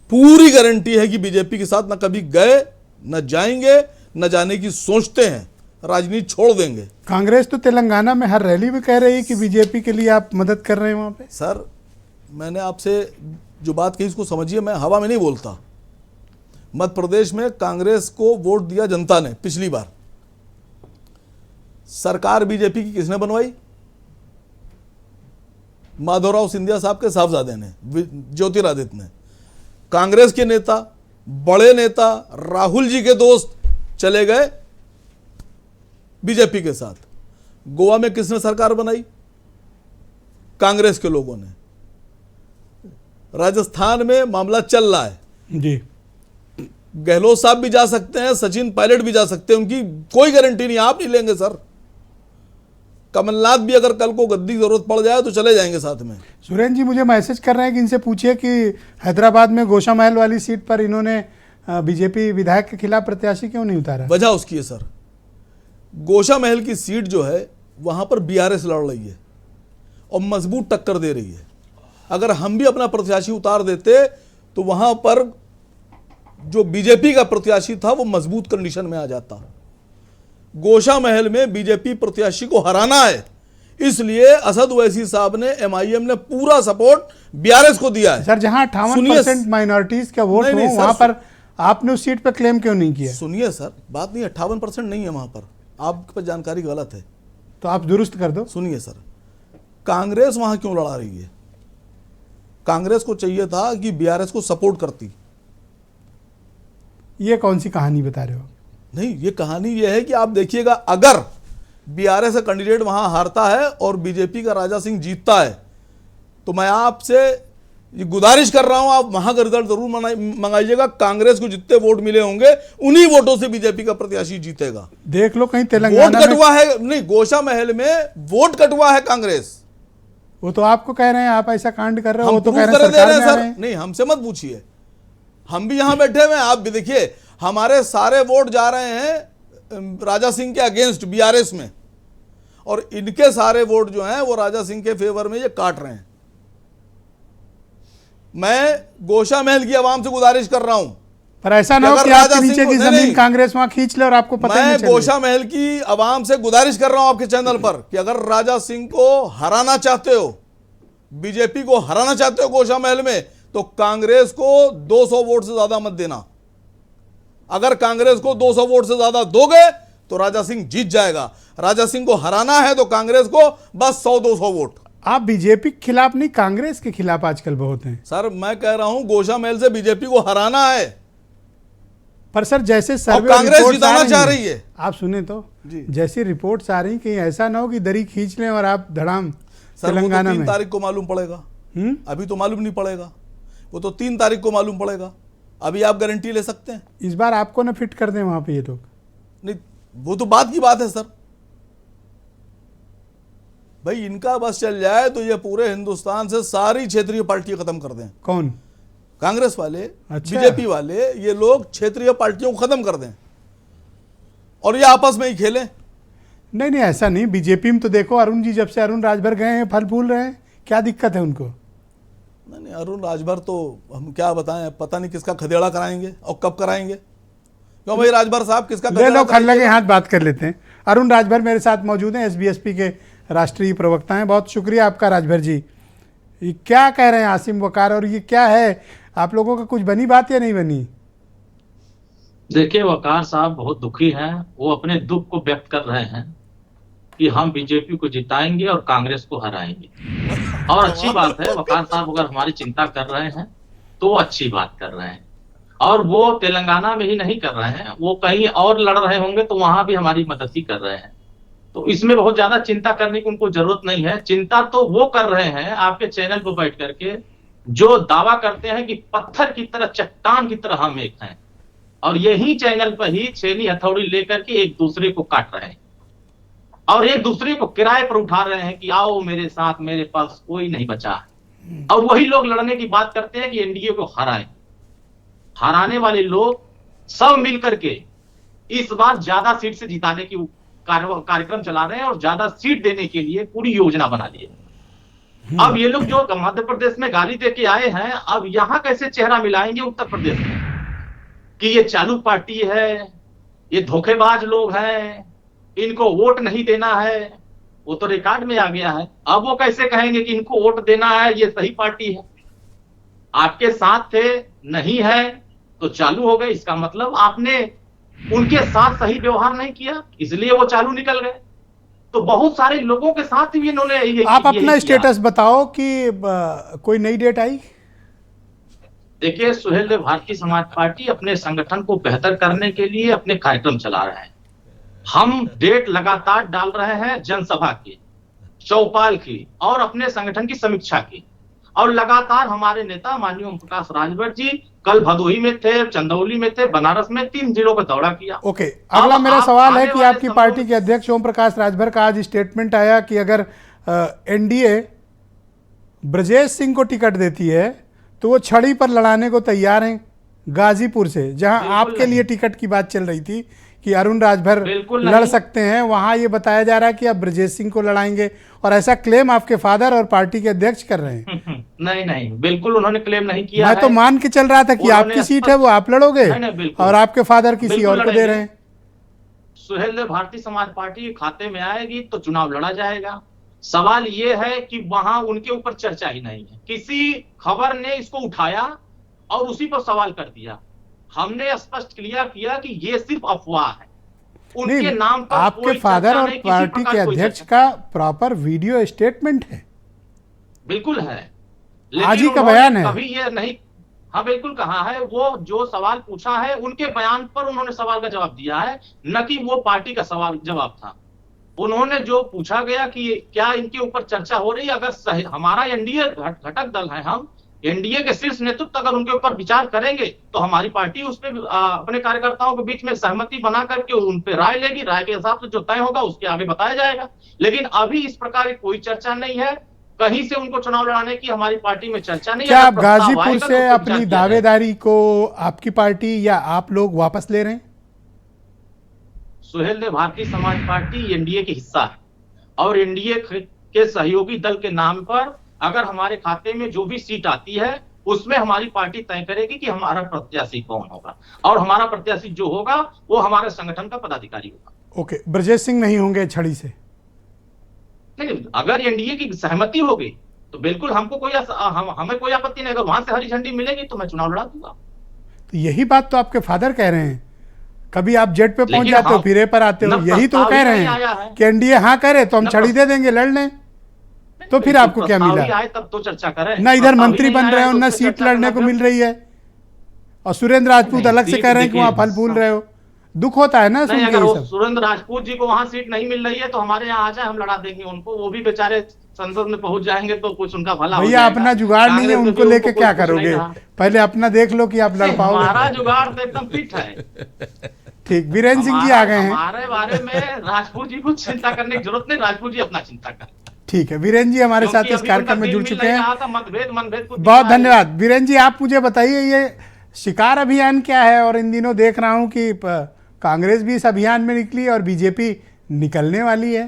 Speaker 8: पूरी गारंटी है कि बीजेपी के साथ ना कभी गए, ना जाएंगे, न जाने की सोचते हैं। राजनीति छोड़ देंगे।
Speaker 1: कांग्रेस तो तेलंगाना में हर रैली में कह रही है कि बीजेपी के लिए आप मदद कर रहे हैं वहाँ पे।
Speaker 8: सर मैंने आपसे जो बात कही इसको समझिए, मैं हवा में नहीं बोलता। मध्य प्रदेश में कांग्रेस को वोट दिया जनता ने पिछली बार। सरकार बीजेपी की किसने बनवाई? माधवराव सिंधिया साहब के साहबजादे ने, ज्योतिरादित्य ने। कांग्रेस के नेता, बड़े नेता राहुल जी के दोस्त चले गए बीजेपी के साथ। गोवा में किसने सरकार बनाई? कांग्रेस के लोगों ने। राजस्थान में मामला चल रहा है
Speaker 1: जी।
Speaker 8: गहलोत साहब भी जा सकते हैं, सचिन पायलट भी जा सकते हैं, उनकी कोई गारंटी नहीं, आप नहीं लेंगे सर। कमलनाथ भी अगर कल को गद्दी जरूरत पड़ जाए तो चले जाएंगे साथ में।
Speaker 1: सुरेंद्र जी मुझे मैसेज कर रहे हैं कि इनसे पूछिए कि हैदराबाद में गोशा महल वाली सीट पर इन्होंने बीजेपी विधायक के खिलाफ प्रत्याशी क्यों नहीं उतारा?
Speaker 8: वजह उसकी है सर, गोशा महल की सीट जो है वहां पर बीआरएस लड़ रही है और मजबूत टक्कर दे रही है। अगर हम भी अपना प्रत्याशी उतार देते तो वहां पर जो बीजेपी का प्रत्याशी था वो मजबूत कंडीशन में आ जाता। गोशा महल में बीजेपी प्रत्याशी को हराना है, इसलिए असद ओवैसी साहब ने, एमआईएम ने पूरा सपोर्ट बीआरएस को दिया है।
Speaker 1: सर जहां 58% माइनॉरिटीज का वोट हो वहां पर आपने उस सीट पर क्लेम क्यों नहीं किया?
Speaker 8: सुनिए सर, बात नहीं 58% नहीं है वहां पर, आपके पास जानकारी गलत है
Speaker 1: तो आप दुरुस्त कर दो।
Speaker 8: सुनिए सर, कांग्रेस वहां क्यों लड़ा रही है? कांग्रेस को चाहिए था कि बीआरएस को सपोर्ट करती।
Speaker 1: ये कौन सी कहानी बता रहे हो?
Speaker 8: नहीं, ये कहानी ये है कि आप देखिएगा, अगर बीआरएस का कैंडिडेट वहां हारता है और बीजेपी का राजा सिंह जीतता है तो मैं आपसे ये गुजारिश कर रहा हूं, आप वहां का रिजल्ट जरूर मंगाइएगा। कांग्रेस को जितने वोट मिले होंगे उन्हीं वोटों से बीजेपी का प्रत्याशी जीतेगा।
Speaker 1: देख लो कहीं तेलंगाना
Speaker 8: वोट कटवा है नहीं, गोशा महल में वोट कटवा है कांग्रेस।
Speaker 1: वो तो आपको कह रहे हैं आप ऐसा कांड कर रहे हो, वो तो कह रहे हैं
Speaker 8: दे
Speaker 1: सरकार
Speaker 8: रहे
Speaker 1: में
Speaker 8: हैं
Speaker 1: आ
Speaker 8: सर।
Speaker 1: रहे हैं।
Speaker 8: नहीं, हमसे मत पूछिए, हम भी यहां बैठे हुए हैं, आप भी देखिए हमारे सारे वोट जा रहे हैं राजा सिंह के अगेंस्ट बीआरएस में, और इनके सारे वोट जो हैं वो राजा सिंह के फेवर में ये काट रहे हैं। मैं गोशा महल की आवाम से गुजारिश कर रहा हूं,
Speaker 1: पर ऐसा ना हो कि आपके नीचे की जमीन कांग्रेस वहां खींच ले और आपको पता ही नहीं चले।
Speaker 8: मैं गोशा महल की आवाम से गुजारिश कर रहा हूं आपके चैनल पर कि अगर राजा सिंह को हराना चाहते हो, बीजेपी को हराना चाहते हो गोशा महल में, तो कांग्रेस को 200 वोट से ज्यादा मत देना। अगर कांग्रेस को 200 वोट से ज्यादा दोगे तो राजा सिंह जीत जाएगा। राजा सिंह को हराना है तो कांग्रेस को बस 100-200 वोट।
Speaker 1: आप बीजेपी के खिलाफ नहीं, कांग्रेस के खिलाफ आजकल बहुत हैं।
Speaker 8: सर मैं कह रहा हूं गोशा महल से बीजेपी को हराना है,
Speaker 1: पर सर जैसे सर्वे
Speaker 8: कांग्रेस
Speaker 1: रिपोर्ट्स
Speaker 8: जिताना
Speaker 1: आ रही
Speaker 8: चाह
Speaker 1: हैं,
Speaker 8: रही है।
Speaker 1: आप सुने तो
Speaker 8: जी।
Speaker 1: जैसी रिपोर्ट्स आ रही कहीं ऐसा ना हो कि दरी खींच लें और आप धड़ाम
Speaker 8: सर
Speaker 1: तेलंगाना
Speaker 8: वो तो 3
Speaker 1: में।
Speaker 8: तारीख को मालूम पड़ेगा। अभी तो मालूम नहीं पड़ेगा, वो तो 3 तारीख को मालूम पड़ेगा। अभी आप गारंटी ले सकते हैं?
Speaker 1: इस बार आपको ना फिट कर दें वहां पे ये लोग?
Speaker 8: नहीं, वो तो बात की बात है सर। भाई इनका बस चल जाए तो ये पूरे हिंदुस्तान से सारी क्षेत्रीय पार्टियां खत्म कर दें।
Speaker 1: कौन?
Speaker 8: कांग्रेस वाले,
Speaker 1: अच्छा।
Speaker 8: बीजेपी वाले, ये लोग क्षेत्रीय पार्टियों को खत्म कर दें और ये आपस में ही खेलें।
Speaker 1: नहीं नहीं ऐसा नहीं, बीजेपी में तो देखो अरुण जी जब से अरुण राजभर गए हैं फल फूल रहे हैं, क्या दिक्कत है उनको?
Speaker 8: नहीं, अरुण राजभर तो हम क्या बताएं, पता नहीं किसका खदेड़ा कराएंगे और कब कराएंगे। क्यों भाई राजभर साहब, किसका
Speaker 1: ले
Speaker 8: खदेड़ा
Speaker 1: लो खल्ला के
Speaker 8: कराएंगे?
Speaker 1: हाथ बात कर लेते हैं। अरुण राजभर मेरे साथ मौजूद हैं, एसबीएसपी के राष्ट्रीय प्रवक्ता हैं। बहुत शुक्रिया आपका राजभर जी। ये क्या कह रहे हैं आसिम वकार, और ये क्या है, आप लोगों का कुछ बनी बात या नहीं बनी?
Speaker 9: देखिए वकार साहब बहुत दुखी हैं, वो अपने दुख को व्यक्त कर रहे हैं कि हम बीजेपी को जिताएंगे और कांग्रेस को हराएंगे। और अच्छी बात है, वकार साहब अगर हमारी चिंता कर रहे हैं तो अच्छी बात कर रहे हैं। और वो तेलंगाना में ही नहीं कर रहे हैं, वो कहीं और लड़ रहे होंगे तो वहां भी हमारी मदद ही कर रहे हैं। तो इसमें बहुत ज्यादा चिंता करने की उनको जरूरत नहीं है। चिंता तो वो कर रहे हैं आपके चैनल पर बैठ करके, जो दावा करते हैं कि पत्थर की तरह, चट्टान की तरह हम एक हैं, और यही चैनल पर ही छेनी हथौड़ी लेकर के एक दूसरे को काट रहे हैं और एक दूसरे को किराए पर उठा रहे हैं कि आओ मेरे साथ, मेरे पास कोई नहीं बचा है। और वही लोग लड़ने की बात करते हैं कि एनडीए को हराएं। हराने वाले लोग सब मिलकर के इस बार ज्यादा सीट से जिताने की कार्यक्रम चला रहे हैं और ज्यादा सीट देने के लिए पूरी योजना बना ली है। अब ये लोग जो मध्य प्रदेश में गाली दे के आए हैं, अब यहां कैसे चेहरा मिलाएंगे उत्तर प्रदेश में कि ये चालू पार्टी है, ये धोखेबाज लोग हैं, इनको वोट नहीं देना है, वो तो रिकॉर्ड में आ गया है। अब वो कैसे कहेंगे कि इनको वोट देना है, ये सही पार्टी है? आपके साथ थे, नहीं है तो चालू हो गए, इसका मतलब आपने उनके साथ सही व्यवहार नहीं किया, इसलिए वो चालू निकल गए। तो बहुत सारे लोगों के साथ भी इन्होंने
Speaker 1: आप अपना स्टेटस बताओ कि कोई नई डेट आई?
Speaker 9: देखिए सुहेल देव, भारतीय समाज पार्टी अपने संगठन को बेहतर करने के लिए अपने कार्यक्रम चला रहे हैं। हम डेट लगातार डाल रहे हैं, जनसभा की, चौपाल की और अपने संगठन की समीक्षा की। और लगातार हमारे नेता माननीय ओम प्रकाश राजभर जी कल भदोही में थे, चंदौली में थे, बनारस में 3 जिलों का दौरा किया।
Speaker 1: ओके, अगला मेरा सवाल है कि आपकी पार्टी के अध्यक्ष ओम प्रकाश राजभर का आज स्टेटमेंट आया कि अगर एनडीए ब्रजेश सिंह को टिकट देती है तो वो छड़ी पर लड़ाने को तैयार हैं गाजीपुर से, जहां आपके लिए टिकट की बात चल रही थी कि अरुण राजभर लड़ सकते हैं, वहां ये बताया जा रहा है कि आप ब्रजेश सिंह को लड़ाएंगे, और ऐसा क्लेम आपके फादर और पार्टी के अध्यक्ष कर रहे हैं।
Speaker 9: नहीं, बिल्कुल उन्होंने क्लेम नहीं किया।
Speaker 1: मैं तो मान के चल रहा था कि आपकी सीट है वो आप लड़ोगे और आपके फादर किसी और को दे रहे हैं।
Speaker 9: सुहेल देव, भारतीय समाज पार्टी खाते में आएगी तो चुनाव लड़ा जाएगा। सवाल ये है कि वहां उनके ऊपर चर्चा ही नहीं है, किसी खबर ने इसको उठाया और उसी पर सवाल कर दिया। हमने स्पष्ट क्लियर किया कि ये सिर्फ अफवाह है, उनके नाम पर
Speaker 1: आपके फादर और पार्टी के अध्यक्ष का प्रॉपर वीडियो स्टेटमेंट है,
Speaker 9: बिल्कुल है,
Speaker 1: आज ही का बयान है,
Speaker 9: कभी ये नहीं, हाँ बिल्कुल कहा है। वो जो सवाल पूछा है उनके बयान पर उन्होंने सवाल का जवाब दिया है, न कि वो पार्टी का सवाल जवाब था। उन्होंने जो पूछा गया कि क्या इनके ऊपर चर्चा हो रही है, अगर हमारा एनडीए घटक दल है, हम एनडीए के शीर्ष नेतृत्व अगर उनके ऊपर विचार करेंगे तो हमारी पार्टी उस पर अपने कार्यकर्ताओं के बीच में सहमति बना करके उन पर राय लेगी, राय के हिसाब से जो तय होगा उसके आगे बताया जाएगा। लेकिन अभी इस प्रकार की कोई चर्चा नहीं है, कहीं से उनको चुनाव लड़ाने की हमारी पार्टी में चर्चा नहीं है।
Speaker 1: क्या आप गाजीपुर से अपनी दावेदारी को आपकी पार्टी या आप लोग वापस ले रहे हैं?
Speaker 9: सुहेल देव, भारतीय समाज पार्टी एनडीए की हिस्सा है और एनडीए के सहयोगी दल के नाम पर अगर हमारे खाते में जो भी सीट आती है उसमें हमारी पार्टी तय करेगी कि हमारा प्रत्याशी कौन होगा, और हमारा प्रत्याशी जो होगा वो हमारे संगठन का पदाधिकारी होगा।
Speaker 1: ओके, ब्रजेश सिंह नहीं होंगे छड़ी से?
Speaker 9: नहीं, अगर एनडीए की सहमति होगी तो बिल्कुल हमको हमें कोई आपत्ति नहीं। अगर वहां से हरी झंडी मिलेगी तो मैं चुनाव लड़ा दूंगा।
Speaker 1: तो यही बात तो आपके फादर कह रहे हैं, कभी आप जेट पे पहुंच जाते हो फिर ए पर आते हो, यही तो कह रहे हैं कि एनडीए हाँ करे तो हम छड़ी दे देंगे लड़ लें। तो फिर आपको क्या मिला?
Speaker 9: तब तो चर्चा करें।
Speaker 1: ना इधर मंत्री बन रहे हो, ना सीट लड़ने को मिल रही है, और सुरेंद्र राजपूत अलग से कह रहे हैं कि वहां फल फूल रहे हो। दुख होता है ना सुन के।
Speaker 9: अगर सुरेंद्र राजपूत जी को वहां सीट नहीं मिल रही है तो हमारे यहाँ आ जाए, हम लड़ा देंगे उनको, वो भी बेचारे संसद में पहुंच जाएंगे तो कुछ उनका भला हो जाएगा।
Speaker 1: भैया अपना जुगाड़ नहीं है, उनको लेके क्या करोगे? पहले अपना देख लो कि आप लड़ पाओगे।
Speaker 9: हमारा जुगाड़ तो एकदम फिट है।
Speaker 1: ठीक, वीरेंद्र सिंह जी आ गए हैं।
Speaker 9: हमारे बारे में राजपूत जी को चिंता करने की जरूरत नहीं, राजपूत जी अपना चिंता कर।
Speaker 1: ठीक है, वीरेंद्र जी हमारे साथ इस कार्यक्रम में जुड़ चुके हैं।
Speaker 9: मतभेद
Speaker 1: बहुत धन्यवाद। वीरेंद्र जी, आप मुझे बताइए ये शिकार अभियान क्या है? और इन दिनों देख रहा हूं कि कांग्रेस भी इस अभियान में निकली और बीजेपी निकलने वाली है।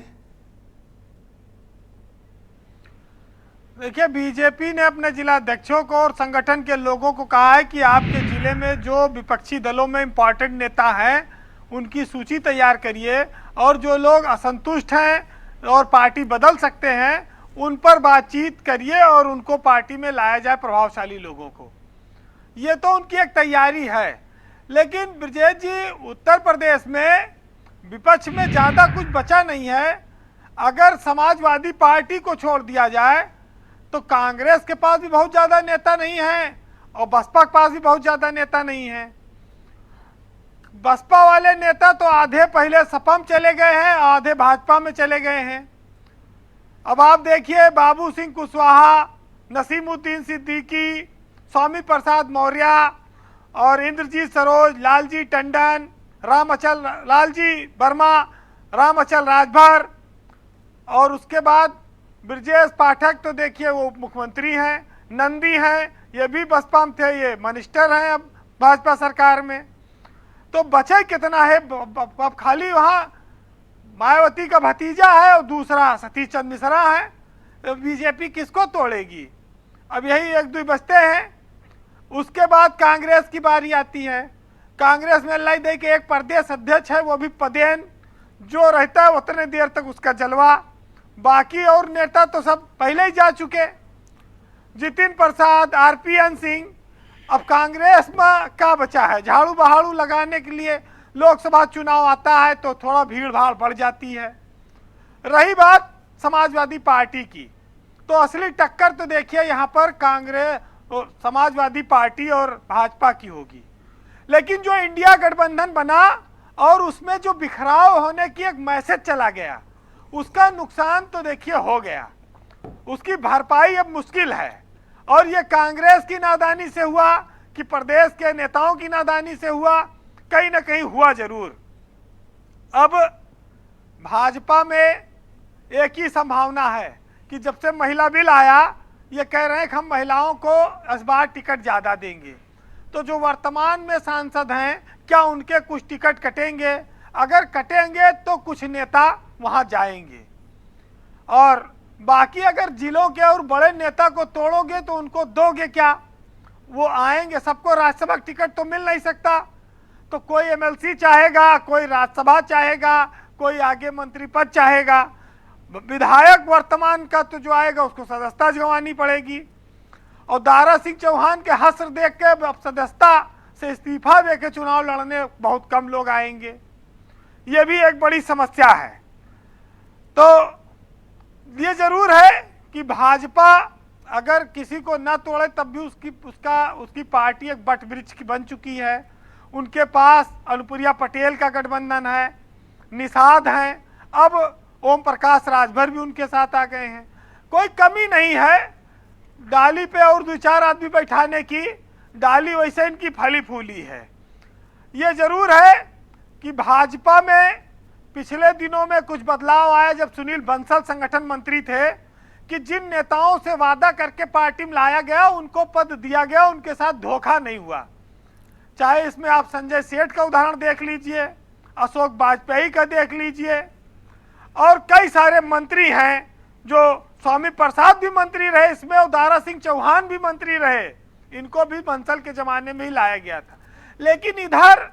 Speaker 10: देखिए, बीजेपी ने अपने जिला अध्यक्षों को और संगठन के लोगों को कहा है कि आपके जिले में जो विपक्षी दलों में इम्पॉर्टेंट नेता हैं उनकी सूची तैयार करिए, और जो लोग असंतुष्ट हैं और पार्टी बदल सकते हैं उन पर बातचीत करिए और उनको पार्टी में लाया जाए, प्रभावशाली लोगों को। ये तो उनकी एक तैयारी है। लेकिन ब्रजेश जी, उत्तर प्रदेश में विपक्ष में ज़्यादा कुछ बचा नहीं है। अगर समाजवादी पार्टी को छोड़ दिया जाए तो कांग्रेस के पास भी बहुत ज़्यादा नेता नहीं है और बसपा के पास भी बहुत ज़्यादा नेता नहीं है। बसपा वाले नेता तो आधे पहले सपा में चले गए हैं, आधे भाजपा में चले गए हैं। अब आप देखिए, बाबू सिंह कुशवाहा, नसीमुद्दीन सिद्दीकी, स्वामी प्रसाद मौर्य और इंद्रजीत सरोज, लालजी टंडन, लालजी वर्मा, रामअचल राजभर, और उसके बाद ब्रजेश पाठक तो देखिए वो मुख्यमंत्री हैं, नंदी हैं, ये भी बसपा में थे, ये मिनिस्टर हैं अब भाजपा सरकार में। तो बचे कितना है? अब खाली वहाँ मायावती का भतीजा है और दूसरा सतीश चंद्र मिश्रा है। तो बीजेपी किसको तोड़ेगी? अब यही एक दो बचते हैं। उसके बाद कांग्रेस की बारी आती है। कांग्रेस में अल्लाह दे के एक प्रदेश अध्यक्ष है, वो भी पदेन, जो रहता है उतने देर तक उसका जलवा। बाकी और नेता तो सब पहले ही जा चुके, जितिन प्रसाद, आरपीएन सिंह। अब कांग्रेस में क्या बचा है? झाड़ू बहाड़ू लगाने के लिए लोकसभा चुनाव आता है तो थोड़ा भीड़ भाड़ बढ़ जाती है। रही बात समाजवादी पार्टी की, तो असली टक्कर तो देखिए यहाँ पर कांग्रेस और समाजवादी पार्टी और भाजपा की होगी। लेकिन जो इंडिया गठबंधन बना और उसमें जो बिखराव होने की एक मैसेज चला गया, उसका नुकसान तो देखिए हो गया, उसकी भरपाई अब मुश्किल है। और ये कांग्रेस की नादानी से हुआ कि प्रदेश के नेताओं की नादानी से हुआ, कहीं ना कहीं हुआ जरूर। अब भाजपा में एक ही संभावना है कि जब से महिला बिल आया, ये कह रहे हैं कि हम महिलाओं को इस बार टिकट ज़्यादा देंगे। तो जो वर्तमान में सांसद हैं, क्या उनके कुछ टिकट कटेंगे? अगर कटेंगे तो कुछ नेता वहाँ जाएंगे, और बाकी अगर जिलों के और बड़े नेता को तोड़ोगे तो उनको दोगे क्या? वो आएंगे, सबको राज्यसभा टिकट तो मिल नहीं सकता। तो कोई एमएलसी चाहेगा, कोई राज्यसभा चाहेगा, कोई आगे मंत्री पद चाहेगा। विधायक वर्तमान का तो जो आएगा उसको सदस्यता गंवानी पड़ेगी। और दारा सिंह चौहान के हश्र देख के अब सदस्यता से इस्तीफा दे के चुनाव लड़ने बहुत कम लोग आएंगे। ये भी एक बड़ी समस्या है। तो ये जरूर है कि भाजपा अगर किसी को न तोड़े तब भी उसकी पार्टी एक बट वृक्ष की बन चुकी है। उनके पास अनुप्रिया पटेल का गठबंधन है, निषाद हैं, अब ओम प्रकाश राजभर भी उनके साथ आ गए हैं। कोई कमी नहीं है डाली पे और दो चार आदमी बैठाने की, डाली वैसे इनकी फली फूली है। ये जरूर है कि भाजपा में पिछले दिनों में कुछ बदलाव आया जब सुनील बंसल संगठन मंत्री थे, कि जिन नेताओं से वादा करके पार्टी में लाया गया उनको पद दिया गया, उनके साथ धोखा नहीं हुआ। चाहे इसमें आप संजय सेठ का उदाहरण देख लीजिए, अशोक वाजपेयी का देख लीजिए, और कई सारे मंत्री हैं जो स्वामी प्रसाद भी मंत्री रहे इसमें, और दारा सिंह चौहान भी मंत्री रहे। इनको भी बंसल के जमाने में ही लाया गया था। लेकिन इधर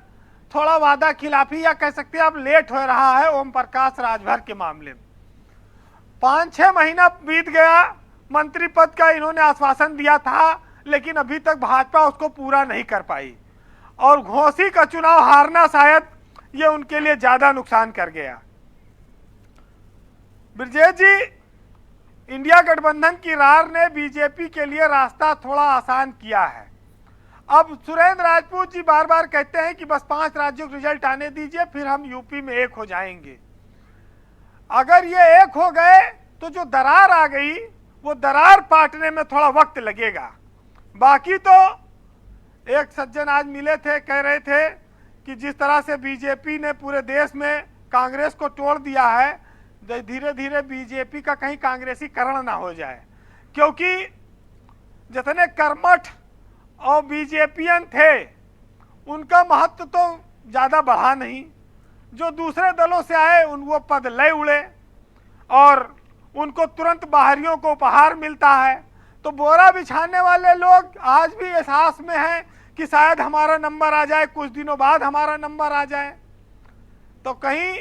Speaker 10: थोड़ा वादा खिलाफी या कह सकते हैं अब लेट हो रहा है ओम प्रकाश राजभर के मामले में। 5-6 महीना बीत गया, मंत्री पद का इन्होंने आश्वासन दिया था, लेकिन अभी तक भाजपा उसको पूरा नहीं कर पाई, और घोसी का चुनाव हारना शायद ये उनके लिए ज्यादा नुकसान कर गया। ब्रजेश जी, इंडिया गठबंधन की रार ने बीजेपी के लिए रास्ता थोड़ा आसान किया है। अब सुरेंद्र राजपूत जी बार बार कहते हैं कि बस 5 राज्यों के रिजल्ट आने दीजिए, फिर हम यूपी में एक हो जाएंगे। अगर ये एक हो गए तो जो दरार आ गई वो दरार पाटने में थोड़ा वक्त लगेगा। बाकी तो एक सज्जन आज मिले थे, कह रहे थे कि जिस तरह से बीजेपी ने पूरे देश में कांग्रेस को तोड़ दिया है, धीरे धीरे बीजेपी का कहीं कांग्रेसीकरण ना हो जाए, क्योंकि जितने कर्मठ और बीजेपीएन थे उनका महत्व तो ज़्यादा बढ़ा नहीं। जो दूसरे दलों से आए उन वो पद ले उड़े और उनको तुरंत बाहरियों को उपहार मिलता है। तो बोरा बिछाने वाले लोग आज भी एहसास में हैं कि शायद हमारा नंबर आ जाए, कुछ दिनों बाद हमारा नंबर आ जाए। तो कहीं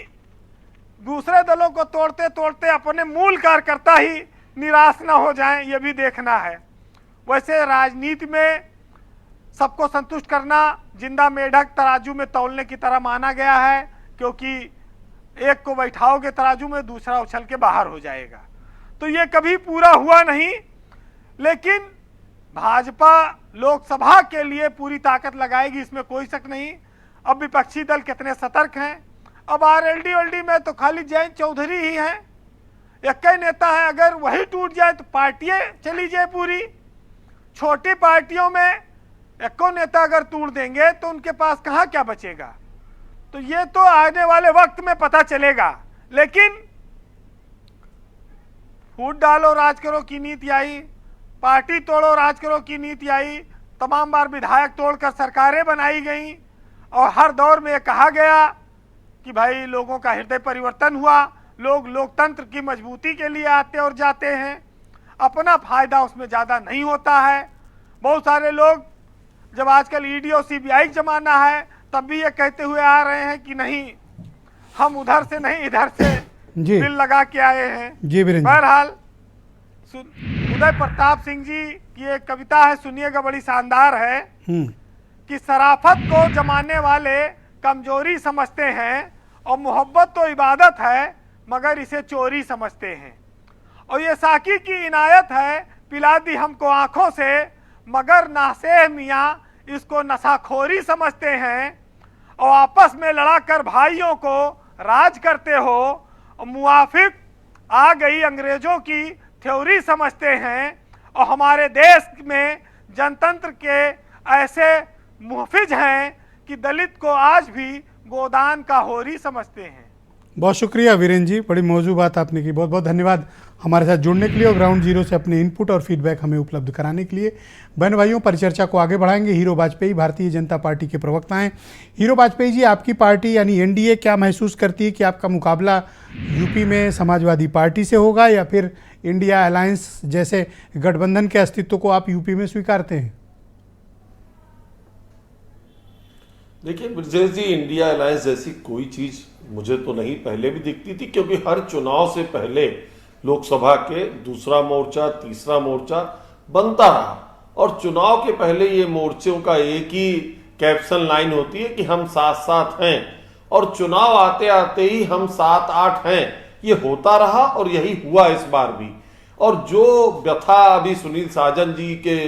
Speaker 10: दूसरे दलों को तोड़ते तोड़ते अपने मूल कार्यकर्ता ही निराश न हो जाएं, ये भी देखना है। वैसे राजनीति में सबको संतुष्ट करना जिंदा मेढक तराजू में तौलने की तरह माना गया है, क्योंकि एक को बैठाओगे तराजू में, दूसरा उछल के बाहर हो जाएगा। तो ये कभी पूरा हुआ नहीं, लेकिन भाजपा लोकसभा के लिए पूरी ताकत लगाएगी, इसमें कोई शक नहीं। अब विपक्षी दल कितने सतर्क हैं। अब आरएलडी में तो खाली जयंत चौधरी ही हैं, एक ही नेता है। अगर वही टूट जाए तो पार्टियां चली जाए पूरी। छोटी पार्टियों में एको नेता अगर तोड़ देंगे तो उनके पास कहाँ क्या बचेगा। तो ये तो आने वाले वक्त में पता चलेगा। लेकिन फूट डालो राज करो की नीति आई, पार्टी तोड़ो राज करो की नीति आई, तमाम बार विधायक तोड़कर सरकारें बनाई गई, और हर दौर में कहा गया कि भाई लोगों का हृदय परिवर्तन हुआ, लोग लोकतंत्र की मजबूती के लिए आते और जाते हैं, अपना फायदा उसमें ज़्यादा नहीं होता है। बहुत सारे लोग जब आजकल ईडी और सीबीआई जमाना है तब भी ये कहते हुए आ रहे हैं कि नहीं, हम उधर से नहीं इधर से
Speaker 1: जी
Speaker 10: बिल लगा के आए हैं।
Speaker 1: जी वीरेंद्र,
Speaker 10: बहरहाल उदय प्रताप सिंह जी की एक कविता है, सुनिएगा, बड़ी शानदार है कि शराफत को जमाने वाले कमजोरी समझते हैं और मोहब्बत तो इबादत है मगर इसे चोरी समझते हैं। और ये साकी की इनायत है, पिला दी हमको आंखों से मगर नासेह मियाँ इसको नशाखोरी समझते हैं। और आपस में लड़ा कर भाइयों को राज करते हो और मुआफिक आ गई अंग्रेजों की थ्योरी समझते हैं। और हमारे देश में जनतंत्र के ऐसे मुहफिज हैं कि दलित को आज भी गोदान का होरी समझते हैं।
Speaker 1: बहुत शुक्रिया वीरेंद्र जी, बड़ी मौजूद बात आपने की। बहुत बहुत धन्यवाद हमारे साथ जुड़ने के लिए और ग्राउंड जीरो से अपने इनपुट और फीडबैक हमें उपलब्ध कराने के लिए। बहन भाइयों, परिचर्चा को आगे बढ़ाएंगे। हीरो वाजपेयी भारतीय जनता पार्टी के प्रवक्ता हैं। हीरो वाजपेयी जी, आपकी पार्टी यानी एनडीए क्या महसूस करती है कि आपका मुकाबला यूपी में समाजवादी पार्टी से होगा या फिर इंडिया अलायंस जैसे गठबंधन के अस्तित्व को आप यूपी में स्वीकारते हैं?
Speaker 5: देखिए ब्रजेश जी, इंडिया अलायंस जैसी कोई चीज मुझे तो नहीं पहले भी दिखती थी, क्योंकि हर चुनाव से पहले लोकसभा के दूसरा मोर्चा, तीसरा मोर्चा बनता रहा और चुनाव के पहले ये मोर्चों का एक ही कैप्शन लाइन होती है कि हम साथ साथ हैं, और चुनाव आते आते ही हम 7-8 हैं। ये होता रहा और यही हुआ इस बार भी। और जो व्यथा अभी सुनील साजन जी के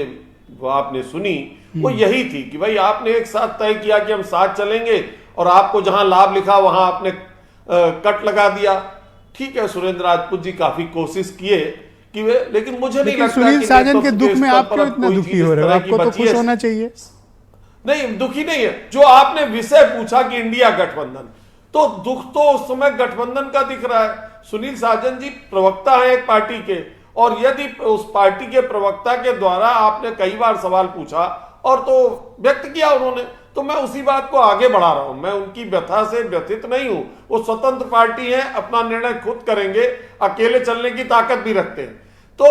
Speaker 5: आपने सुनी वो यही थी कि भाई आपने एक साथ तय किया कि हम साथ चलेंगे और आपको जहां लाभ लिखा वहां आपने कट लगा दिया। ठीक है, सुरेंद्र राजपूत जी काफी कोशिश किए कि वे, लेकिन मुझे नहीं लगता
Speaker 1: सुनील साजन के दुख में आप क्यों इतना दुखी हो रहे हो? आपको तो खुश होना चाहिए।
Speaker 5: नहीं, दुखी नहीं है। जो आपने विषय पूछा कि इंडिया गठबंधन, तो दुख तो उस समय गठबंधन का दिख रहा है। सुनील साजन जी प्रवक्ता है एक पार्टी के, और यदि उस पार्टी के प्रवक्ता के द्वारा आपने कई बार सवाल पूछा और तो व्यक्त किया उन्होंने, तो मैं उसी बात को आगे बढ़ा रहा हूं। मैं उनकी व्यथा से व्यथित नहीं हूं। वो स्वतंत्र पार्टी है, अपना निर्णय खुद करेंगे, अकेले चलने की ताकत भी रखते हैं। तो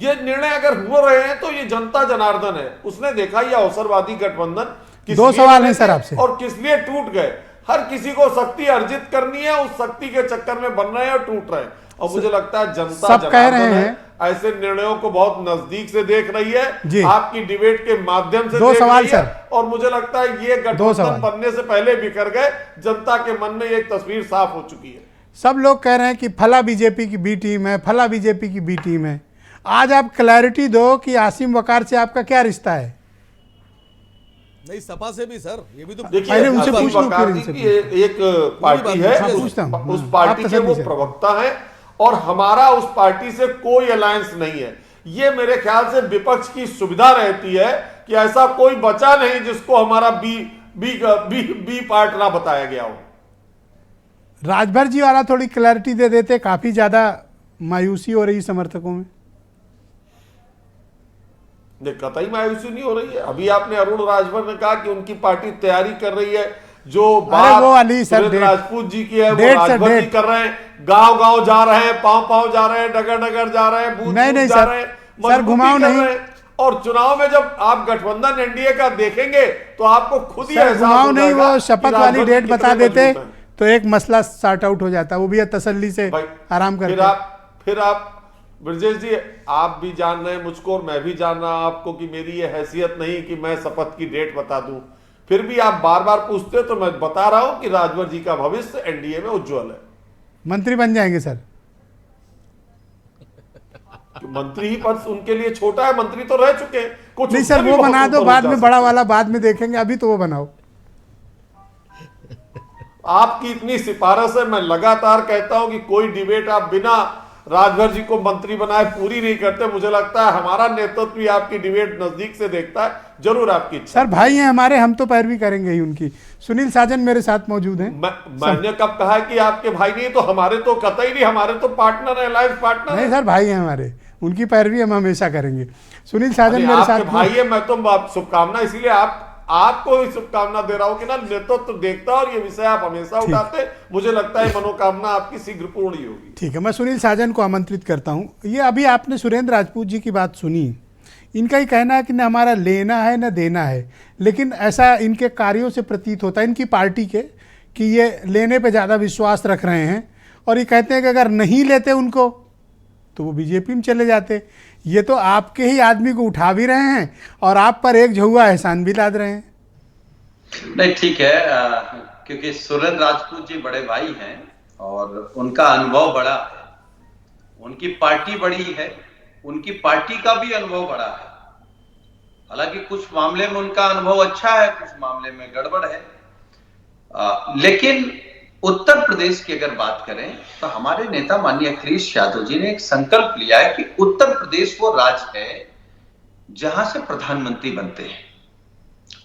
Speaker 5: ये निर्णय अगर हो रहे हैं तो ये जनता जनार्दन है, उसने देखा ये अवसरवादी गठबंधन
Speaker 1: दो सवाल हैं सर आपसे,
Speaker 5: और किस लिए टूट गए। हर किसी को शक्ति अर्जित करनी है, उस शक्ति के चक्कर में बन रहे हैं और टूट रहे हैं। और मुझे लगता है जनता
Speaker 1: सब कह रहे हैं
Speaker 5: ऐसे निर्णयों को बहुत नजदीक से देख रही है, आपकी डिबेट के माध्यम से
Speaker 1: दो
Speaker 5: देख
Speaker 1: सवाल
Speaker 5: रही है।
Speaker 1: सर,
Speaker 5: और मुझे लगता है ये गठबंधन बनने से पहले बिखर गए, जनता के मन में एक तस्वीर साफ हो चुकी है।
Speaker 1: सब लोग कह रहे हैं कि फला बीजेपी की बी टीम है, फला बीजेपी की बी टीम है। आज आप क्लैरिटी दो कि आसिम वकार से आपका क्या रिश्ता है?
Speaker 8: नहीं, सपा से भी सर, ये भी तो
Speaker 5: देखिए, उनसे पूछ लो फिर। एक पार्टी है, उस पार्टी के वो प्रवक्ता है और हमारा उस पार्टी से कोई अलायंस नहीं है। ये मेरे ख्याल से विपक्ष की सुविधा रहती है कि ऐसा कोई बचा नहीं जिसको हमारा बी पार्ट ना बताया गया हो।
Speaker 1: राजभर जी वाला थोड़ी क्लैरिटी दे देते, काफी ज्यादा मायूसी हो रही समर्थकों में।
Speaker 5: कतई मायूसी नहीं हो रही है। अभी आपने अरुण राजभर ने कहा कि उनकी पार्टी तैयारी कर रही है, जो बात
Speaker 1: वो अली सर
Speaker 5: राजपूत जी की है वो राजभर जी कर रहे हैं। गांव गांव जा रहे हैं, पांव जा रहे हैं, डगर डगर जा रहे हैं, बूथ
Speaker 1: नहीं
Speaker 5: जा रहे हैं,
Speaker 1: सर घुमाओ नहीं।
Speaker 5: और चुनाव में जब आप गठबंधन एनडीए का देखेंगे तो आपको खुद ही
Speaker 1: घुमाओ नहीं, वो शपथ वाली डेट बता देते तो एक मसला सॉर्ट आउट हो जाता, वो भी तसल्ली से आराम करके।
Speaker 5: फिर आप ब्रजेश जी, आप भी जान रहे हैं मुझको और मैं भी जान रहा हूं आपको कि मेरी ये हैसियत नहीं कि मैं शपथ की डेट बता दूं। फिर भी आप बार बार पूछते हो तो मैं बता रहा हूं कि राजभर जी का भविष्य एनडीए में उज्जवल है।
Speaker 1: मंत्री बन जाएंगे सर?
Speaker 5: मंत्री ही पद उनके लिए छोटा है, मंत्री तो रह चुके हैं। कुछ
Speaker 1: नहीं सर, वो बना दो, बाद में बड़ा वाला बाद में देखेंगे, अभी तो वो बनाओ।
Speaker 5: आपकी इतनी सिफारिश है, मैं लगातार कहता हूं कि कोई डिबेट आप बिना राजभर जी को मंत्री बनाए पूरी नहीं करते। मुझे लगता है हमारा नेतृत्व भी आपकी डिबेट नजदीक से देखता है। जरूर आपकी इच्छा।
Speaker 1: सर भाई हैं हमारे, हम तो पैरवी करेंगे ही उनकी। सुनील साजन मेरे साथ मौजूद हैं।
Speaker 5: मैंने कब कहा कि आपके भाई नहीं, तो हमारे तो कतई नहीं, हमारे तो पार्टनर है, अलायंस पार्टनर।
Speaker 1: नहीं सर, भाई हैं हमारे, उनकी पैरवी हम हमेशा करेंगे। सुनील साजन मेरे साथ
Speaker 5: भाई है, मैं तो शुभकामना इसीलिए आपको भी शुभकामना दे रहा हूं कि ना नेतृत्व देखता और ये विषय आप हमेशा उठाते। मुझे लगता है मनोकामना आपकी शीघ्र पूर्ण ही होगी।
Speaker 1: ठीक है, मैं सुनील साजन को आमंत्रित करता हूं। ये अभी आपने सुरेंद्र राजपूत जी की बात सुनी, इनका ही कहना है कि न हमारा लेना है न देना है, लेकिन ऐसा इनके कार्यों से प्रतीत होता है, इनकी पार्टी के, कि ये लेने पे ज़्यादा विश्वास रख रहे हैं और ये कहते हैं कि अगर नहीं लेते उनको तो वो बीजेपी में चले जाते। ये तो आपके ही आदमी को उठा भी रहे हैं और आप पर एक झुआ एहसान भी लाद रहे हैं।
Speaker 6: नहीं, ठीक है, क्योंकि सुरेंद्र राजपूत जी बड़े भाई हैं और उनका अनुभव बड़ा है, उनकी पार्टी बड़ी है, उनकी पार्टी का भी अनुभव बड़ा है। हालांकि कुछ मामले में उनका अनुभव अच्छा है, कुछ मामले में गड़बड़ है। लेकिन उत्तर प्रदेश की अगर बात करें तो हमारे नेता माननीय अखिलेश यादव जी ने एक संकल्प लिया है कि उत्तर प्रदेश वो राज्य है जहां से प्रधानमंत्री बनते हैं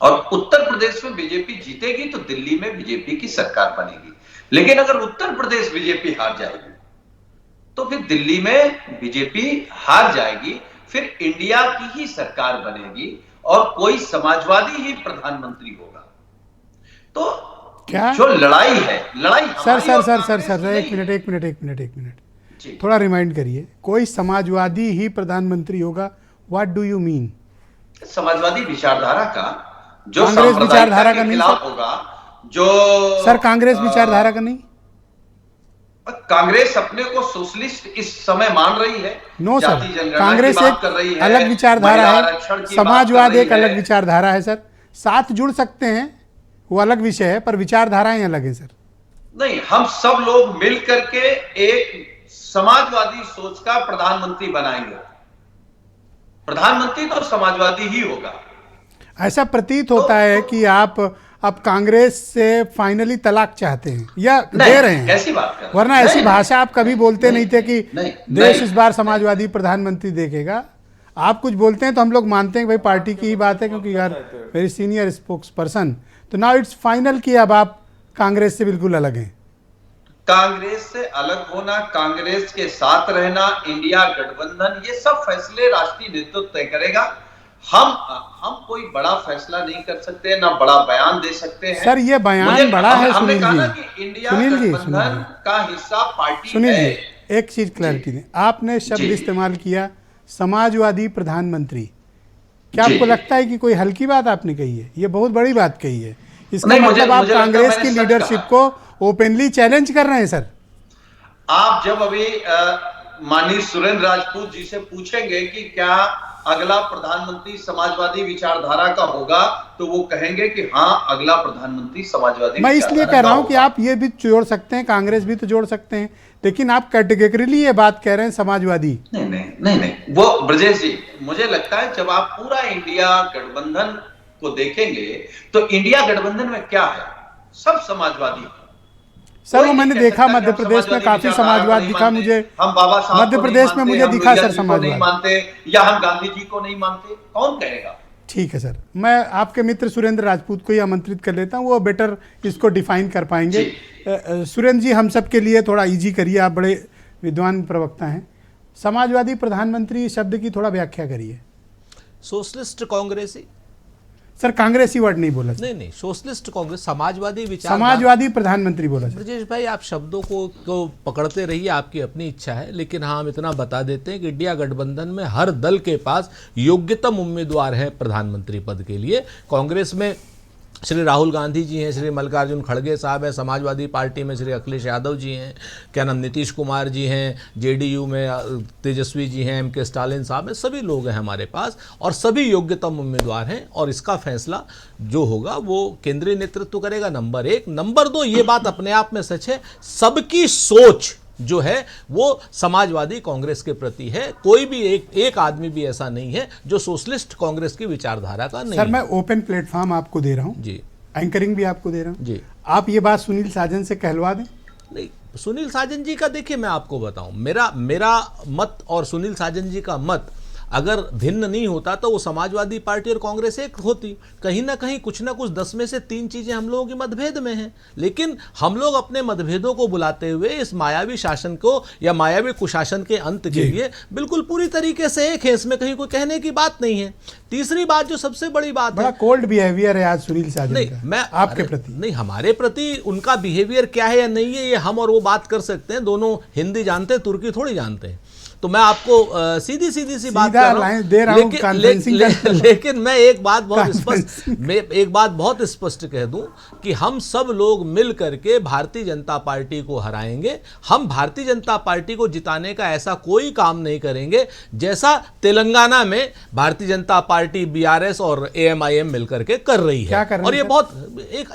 Speaker 6: और उत्तर प्रदेश में बीजेपी जीतेगी तो दिल्ली में बीजेपी की सरकार बनेगी। लेकिन अगर उत्तर प्रदेश बीजेपी हार जाएगी तो फिर दिल्ली में बीजेपी हार जाएगी, फिर इंडिया की ही सरकार बनेगी और कोई समाजवादी ही प्रधानमंत्री होगा। तो
Speaker 1: क्या
Speaker 6: जो लड़ाई है, लड़ाई
Speaker 1: सर एक मिनट थोड़ा रिमाइंड करिए। कोई समाजवादी ही प्रधानमंत्री होगा, what do you mean?
Speaker 6: Samajwadi विचारधारा का जो
Speaker 1: कांग्रेस विचारधारा का नहीं
Speaker 6: खिलाफ होगा, जो
Speaker 1: सर कांग्रेस विचारधारा का नहीं।
Speaker 6: कांग्रेस अपने को सोशलिस्ट इस समय मान रही है।
Speaker 1: नो सर, कांग्रेस एक अलग विचारधारा है, समाजवाद एक अलग विचारधारा है सर। साथ जुड़ सकते हैं, वो अलग विषय है, पर विचारधाराएं अलग है सर।
Speaker 6: नहीं, हम सब लोग मिल करके एक समाजवादी सोच का प्रधानमंत्री बनाएंगे। प्रधानमंत्री तो समाजवादी ही होगा।
Speaker 1: ऐसा प्रतीत होता है कि आप अब कांग्रेस से फाइनली तलाक चाहते हैं या दे रहे हैं।
Speaker 6: कैसी बात कर रहे हैं?
Speaker 1: वरना ऐसी भाषा आप कभी बोलते नहीं थे कि देश इस बार समाजवादी प्रधानमंत्री देखेगा। आप कुछ बोलते हैं तो हम लोग मानते हैं कि भाई पार्टी की ही बात है, क्योंकि यार वेरी सीनियर स्पोक्स पर्सन। तो नाउ इट्स फाइनल कि अब आप कांग्रेस से बिल्कुल अलग हैं।
Speaker 6: कांग्रेस से अलग होना, कांग्रेस के साथ रहना, इंडिया गठबंधन, ये सब फैसले राष्ट्रीय नेतृत्व तय करेगा। हम कोई बड़ा फैसला नहीं कर सकते, ना बड़ा बयान दे सकते हैं।
Speaker 1: सर ये बयान बड़ा है सुनील जी,
Speaker 6: गठबंधन का हिस्सा पार्टी
Speaker 1: सुनील जी एक चीज क्लैरिटी दें। आपने शब्द इस्तेमाल किया समाजवादी प्रधानमंत्री, क्या आपको लगता है कि कोई हल्की बात आपने कही है? ये बहुत बड़ी बात कही है। इसका मतलब आप कांग्रेस की लीडरशिप को ओपनली चैलेंज कर रहे हैं सर।
Speaker 6: आप जब अभी माननीय सुरेंद्र राजपूत जी से पूछेंगे कि क्या अगला प्रधानमंत्री समाजवादी विचारधारा का होगा, तो वो कहेंगे कि हाँ, अगला प्रधानमंत्री समाजवादी।
Speaker 1: मैं इसलिए कह रहा हूं कि आप ये भी जोड़ सकते हैं, कांग्रेस भी तो जोड़ सकते हैं, लेकिन आप कैटेगरिकली ये बात कह रहे हैं समाजवादी।
Speaker 6: नहीं, वो ब्रजेश जी, मुझे लगता है जब आप पूरा इंडिया गठबंधन को देखेंगे तो इंडिया गठबंधन में क्या है, सब समाजवादी।
Speaker 1: सर वो मैंने देखा मध्य प्रदेश में काफी समाजवाद दिखा मुझे।
Speaker 6: हम बाबा साहब
Speaker 1: मध्य प्रदेश में मुझे दिखा सर समाजवाद
Speaker 6: नहीं मानते, या हम गांधी जी को नहीं मानते, कौन कहेगा?
Speaker 1: ठीक है सर, मैं आपके मित्र सुरेंद्र राजपूत को ही आमंत्रित कर लेता हूं, वो बेटर इसको डिफाइन कर पाएंगे। सुरेंद्र जी हम सब के लिए थोड़ा इजी करिए, आप बड़े विद्वान प्रवक्ता हैं। समाजवादी प्रधानमंत्री शब्द की थोड़ा व्याख्या करिए।
Speaker 7: सोशलिस्ट कांग्रेसी
Speaker 1: सर, कांग्रेसी वर्ड नहीं बोला।
Speaker 7: नहीं, सोशलिस्ट कांग्रेस, समाजवादी विचार,
Speaker 1: समाजवादी प्रधानमंत्री बोला।
Speaker 7: ब्रजेश भाई आप शब्दों को पकड़ते रहिए, आपकी अपनी इच्छा है, लेकिन हाँ हम इतना बता देते हैं कि इंडिया गठबंधन में हर दल के पास योग्यतम उम्मीदवार हैं प्रधानमंत्री पद के लिए। कांग्रेस में श्री राहुल गांधी जी हैं, श्री मल्लिकार्जुन खड़गे साहब हैं, समाजवादी पार्टी में श्री अखिलेश यादव जी हैं, क्या नाम नीतीश कुमार जी हैं, जेडीयू में तेजस्वी जी हैं, एम के स्टालिन साहब हैं, सभी लोग हैं हमारे पास और सभी योग्यतम उम्मीदवार हैं और इसका फैसला जो होगा वो केंद्रीय नेतृत्व करेगा। नंबर एक। नंबर दो, ये बात अपने आप में सच है, सबकी सोच जो है वो समाजवादी कांग्रेस के प्रति है। कोई भी एक आदमी भी ऐसा नहीं है जो सोशलिस्ट कांग्रेस की विचारधारा का नहीं।
Speaker 1: सर मैं ओपन प्लेटफॉर्म आपको दे रहा हूं
Speaker 7: जी,
Speaker 1: एंकरिंग भी आपको दे रहा हूं
Speaker 7: जी।
Speaker 1: आप ये बात सुनील साजन से कहलवा दें।
Speaker 7: नहीं, सुनील साजन जी का देखिए मैं आपको बताऊं, मेरा मत और सुनील साजन जी का मत अगर भिन्न नहीं होता तो वो समाजवादी पार्टी और कांग्रेस एक होती। कहीं ना कहीं कुछ ना कुछ 10 में से 3 चीजें हम लोगों के मतभेद में हैं, लेकिन हम लोग अपने मतभेदों को बुलाते हुए इस मायावी शासन को या मायावी कुशासन के अंत के लिए बिल्कुल पूरी तरीके से एक है, इसमें कहीं कोई कहने की बात नहीं है। तीसरी बात जो सबसे बड़ी बात
Speaker 1: बड़ा कोल्ड बिहेवियर है आज सुनील साजन
Speaker 7: नहीं,
Speaker 1: का
Speaker 7: मैं
Speaker 1: आपके प्रति।
Speaker 7: नहीं, हमारे प्रति उनका बिहेवियर क्या है या नहीं है ये हम और वो बात कर सकते हैं, दोनों हिंदी जानते हैं, तुर्की थोड़ी जानते हैं। तो मैं आपको सीधी सी बात
Speaker 1: सीधा
Speaker 7: कर रहा
Speaker 1: लाइन दे रहा हूं, कॉन्फ्रेंसिंग
Speaker 7: लेकिन मैं एक बात बहुत स्पष्ट कह दूं कि हम सब लोग मिल करके भारतीय जनता पार्टी को हराएंगे। हम भारतीय जनता पार्टी को जिताने का ऐसा कोई काम नहीं करेंगे जैसा तेलंगाना में भारतीय जनता पार्टी, बीआरएस और एएमआईएम मिलकर के कर रही है। और ये बहुत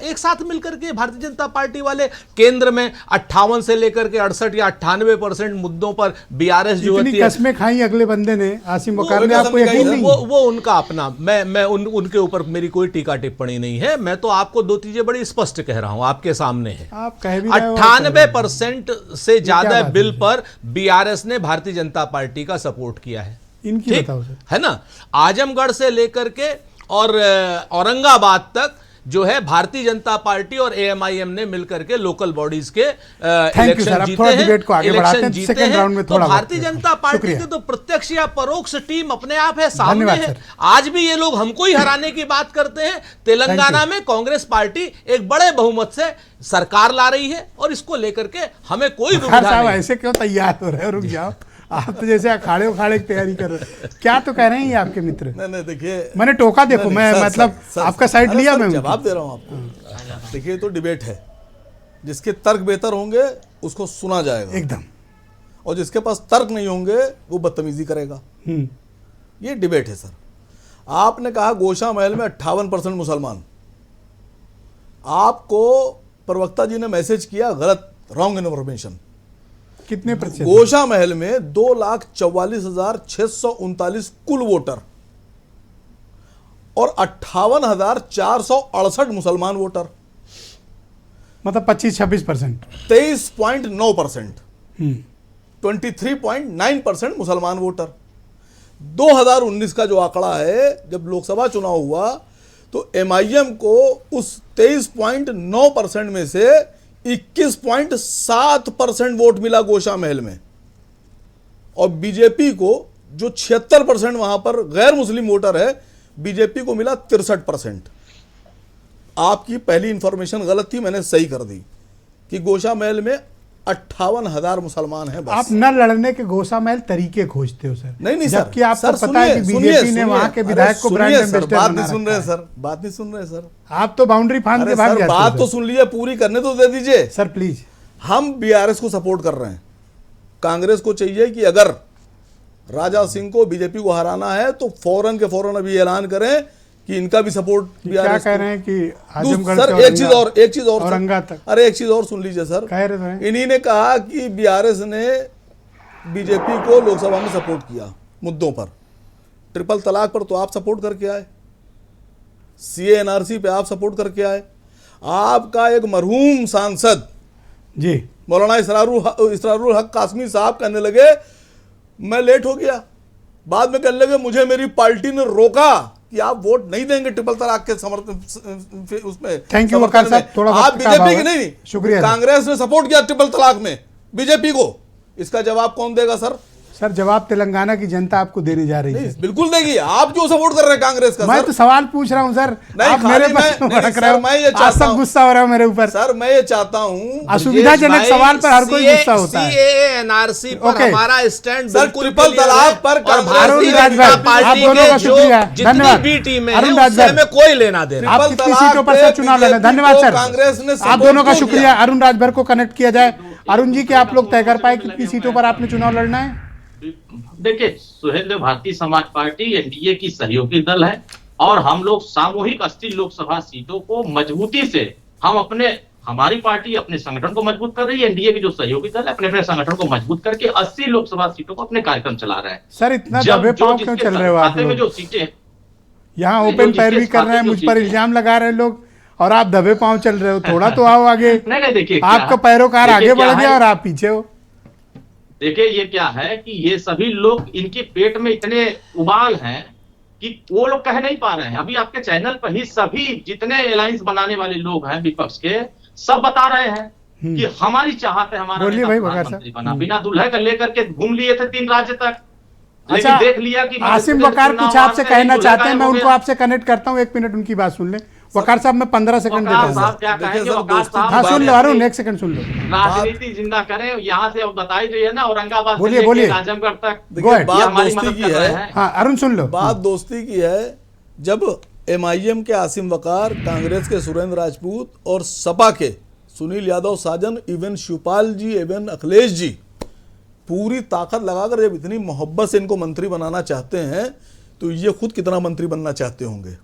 Speaker 7: एक साथ मिलकर के भारतीय जनता पार्टी वाले केंद्र में 58 से लेकर के 68 या 98% मुद्दों पर बीआरएस जो होती है,
Speaker 1: कसमें खाई अगले बंदे ने, आसिम वकार ने, आपको यकीन नहीं?
Speaker 7: वो उनका अपना, मैं उनके ऊपर मेरी कोई टीका टिप्पणी नहीं है। मैं तो आपको दो चीजें बड़ी स्पष्ट कह रहा हूं, आपके सामने है।
Speaker 1: आप कह भी
Speaker 7: 98% से ज्यादा बिल पर बीआरएस ने भारतीय जनता पार्टी का सपोर्ट किया है।
Speaker 1: इनकी बताओ सर,
Speaker 7: है ना। आजमगढ़ से लेकर के और औरंगाबाद तक जो है भारतीय जनता पार्टी और एएमआईएम ने मिलकर के लोकल बॉडीज के इलेक्शन जीते हैं।
Speaker 1: डिबेट को आगे बढ़ाते हैं, सेकंड राउंड में थोड़ा।
Speaker 7: तो भारतीय जनता पार्टी की तो प्रत्यक्ष या परोक्ष टीम अपने आप है, सामने है। आज भी ये लोग हमको ही हराने की बात करते हैं। तेलंगाना में कांग्रेस पार्टी एक बड़े बहुमत से सरकार ला रही है और इसको लेकर के हमें कोई दुविधा नहीं।
Speaker 1: ऐसे क्यों तैयार हो रहे हो? रुक जाओ, आप तो जैसे अखाड़े उखाड़े की तैयारी कर रहे हो। क्या तो कह रहे हैं ये आपके मित्र?
Speaker 8: नहीं देखिए,
Speaker 1: मैंने टोका, देखो मैं मतलब आपका साइड लिया, मैं
Speaker 8: जवाब दे रहा हूं आपको। देखिए, तो डिबेट है, जिसके तर्क बेहतर होंगे उसको सुना जाएगा
Speaker 1: एकदम,
Speaker 8: और जिसके पास तर्क नहीं होंगे वो बदतमीजी करेगा। ये डिबेट है सर। आपने कहा गोशा महल में 58% मुसलमान। आपको प्रवक्ता जी ने मैसेज किया गलत, रॉन्ग इन्फॉर्मेशन।
Speaker 1: कितने प्रतिशत?
Speaker 8: गोशा महल में 2,44,639 कुल वोटर और 58,468 मुसलमान वोटर,
Speaker 1: मतलब 25-26%,
Speaker 8: 23.9%, 23.9% मुसलमान वोटर। 2019 का जो आंकड़ा है, जब लोकसभा चुनाव हुआ तो एमआईएम को उस 23.9% में से 21.7% वोट मिला गोशा महल में, और बीजेपी को जो 76% वहां पर गैर मुस्लिम वोटर है, बीजेपी को मिला 63%। आपकी पहली इंफॉर्मेशन गलत थी, मैंने सही कर दी कि गोशा महल में 58,000 मुसलमान हैं।
Speaker 1: आप न लड़ने के गोशा महल तरीके खोजते हो सर।
Speaker 8: नहीं सर,
Speaker 1: जबकि आपको पता है कि बीजेपी ने वहां के विधायक को ब्रांड एम्बेसडर
Speaker 8: बात नहीं सुन रहे सर, बात नहीं सुन रहे सर।
Speaker 1: आप तो बाउंड्री फांद के भाग जाते हो।
Speaker 8: बात तो सुन लीजिए, पूरी करने तो दे दीजिए
Speaker 1: सर प्लीज।
Speaker 8: हम बीआरएस को सपोर्ट कर रहे हैं। कांग्रेस को चाहिए कि अगर राजा सिंह को, बीजेपी को हराना है तो फौरन के फौरन अभी ऐलान करें कि इनका भी सपोर्ट
Speaker 1: बीआरएस। क्या कह रहे हैं कि आजमगढ़
Speaker 8: सर एक चीज और
Speaker 1: औरंगाबाद तक।
Speaker 8: अरे एक चीज और सुन लीजिए सर,
Speaker 1: कह रहे थे
Speaker 8: इन्हीं ने कहा कि बीआरएस ने बीजेपी को लोकसभा में सपोर्ट किया मुद्दों पर। ट्रिपल तलाक पर तो आप सपोर्ट करके आए, सीए एनआरसी पे आप सपोर्ट करके आए। आपका एक मरहूम सांसद
Speaker 1: जी
Speaker 8: मौलाना इसरारुल हक कासमी साहब कहने लगे मैं लेट हो गया, बाद में कहने लगे मुझे मेरी पार्टी ने रोका कि आप वोट नहीं देंगे ट्रिपल तलाक के समर्थन उसमें।
Speaker 1: थैंक यू वकार साहब, थोड़ा
Speaker 8: आप बीजेपी की नहीं,
Speaker 1: शुक्रिया।
Speaker 8: कांग्रेस ने सपोर्ट किया ट्रिपल तलाक में बीजेपी को। इसका जवाब कौन देगा सर?
Speaker 1: सर जवाब तेलंगाना की जनता आपको देने जा रही है।
Speaker 8: बिल्कुल देगी। आप जो सपोर्ट कर रहे हैं कांग्रेस का।
Speaker 1: मैं तो सवाल पूछ रहा हूं सर, आप मेरे
Speaker 8: पास
Speaker 1: सब गुस्सा हो रहा है मेरे ऊपर।
Speaker 8: सर मैं ये चाहता हूं,
Speaker 1: असुविधाजनक सवाल पर हर कोई गुस्सा होता है।
Speaker 7: सीएए एनआरसी पर हमारा स्टैंड बिल्कुल
Speaker 8: ट्रिपल तलाक पर
Speaker 1: अरुण राजभर, आप दोनों का शुक्रिया, धन्यवाद।
Speaker 7: भी टीम है
Speaker 1: अरुण राजभर,
Speaker 7: हमें कोई लेना देना।
Speaker 1: आप कितनी सीटों पर से चुनाव लड़े? धन्यवाद सर,
Speaker 8: कांग्रेस ने
Speaker 1: आप दोनों का शुक्रिया। अरुण राजभर को कनेक्ट किया जाए। अरुण जी, क्या आप लोग तय कर पाए कितनी सीटों पर आपने चुनाव लड़ना है?
Speaker 9: देखिए सुहेल, भारतीय समाज पार्टी एनडीए की सहयोगी दल है और हम लोग सामूहिक 80 लोकसभा सीटों को मजबूती से हमारी पार्टी अपने संगठन को मजबूत कर रही है। एनडीए की जो सहयोगी दल है अपने संगठन को मजबूत करके 80 लोकसभा सीटों को अपने कार्यक्रम चला रहा है।
Speaker 1: सर इतना दबे पांव क्यों चल रहे हो आप लोग?
Speaker 9: जो सीटें
Speaker 1: यहाँ ओपन पैरवी कर रहे हैं, मुझ पर इल्जाम लगा रहे हैं लोग और आप दबे पांव चल रहे हो। थोड़ा तो आओ आगे।
Speaker 9: नहीं देखिए,
Speaker 1: आपका पैरोकार आगे बढ़ गया और आप पीछे हो।
Speaker 9: देखिए ये क्या है कि ये सभी लोग, इनके पेट में इतने उबाल हैं कि वो लोग कह नहीं पा रहे हैं। अभी आपके चैनल पर ही सभी जितने अलायंस बनाने वाले लोग हैं विपक्ष के, सब बता रहे हैं कि हमारी चाहत है हमारा प्रधानमंत्री बना। बिना दुल्हे का लेकर के घूम लिए थे 3 राज्य तक, लेकिन देख लिया कि
Speaker 1: आसिम वकार कुछ आपसे कहना चाहते हैं, मैं उनको आपसे कनेक्ट करता हूँ। 1 मिनट उनकी बात सुन ले। वकार साहब मैं 15 सेकंड देता हूँ।
Speaker 9: हाँ सुन
Speaker 1: लो अरुण, 1 सेकंड सुन लो।
Speaker 9: राजनीति जिंदा करें यहाँ से। अब बताई जो है ना, औरंगाबाद से
Speaker 1: बोलिए,
Speaker 9: लेके
Speaker 1: बोलिए।
Speaker 9: आजमगढ़ तक,
Speaker 1: Go ahead.
Speaker 9: ये
Speaker 8: बात
Speaker 9: हमारी
Speaker 8: दोस्ती
Speaker 9: मदद
Speaker 8: की
Speaker 9: कर रहे
Speaker 8: है।
Speaker 9: हैं।
Speaker 1: हाँ अरुण सुन लो।
Speaker 8: बात दोस्ती की है। जब MIM के आसिम वकार, कांग्रेस के सुरेंद्र राजपूत और सपा के सुनील यादव साजन, इवन शिवपाल जी, इवन अखिलेश जी पूरी ताकत लगाकर जब इतनी मोहब्बत से इनको मंत्री बनाना चाहते हैं, तो ये खुद कितना मंत्री बनना चाहते होंगे।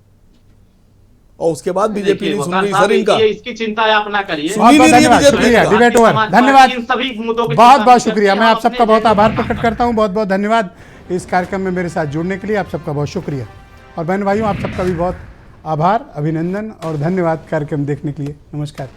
Speaker 8: और उसके बाद बीजेपी नहीं सुन रही सर इनका।
Speaker 9: इसकी चिंता आप ना करिए।
Speaker 1: बहुत बहुत धन्यवाद,
Speaker 8: बीजेपी
Speaker 1: शुक्रिया,
Speaker 8: का।
Speaker 1: डिबेट ओवर, धन्यवाद।
Speaker 9: इन सभी मुद्दों की
Speaker 1: बहुत
Speaker 9: चिंता
Speaker 1: बहुत
Speaker 9: नहीं
Speaker 1: शुक्रिया,
Speaker 9: करते,
Speaker 1: मैं
Speaker 9: हम
Speaker 1: आप सबका
Speaker 9: अपने
Speaker 1: बहुत
Speaker 9: देश
Speaker 1: आभार
Speaker 9: को
Speaker 1: प्रकट करता हूं। बहुत बहुत धन्यवाद इस कार्यक्रम में मेरे साथ जुड़ने के लिए, आप सबका बहुत शुक्रिया। और बहन भाइयों, आप सबका भी बहुत आभार, अभिनंदन और धन्यवाद कार्यक्रम देखने के लिए। नमस्कार।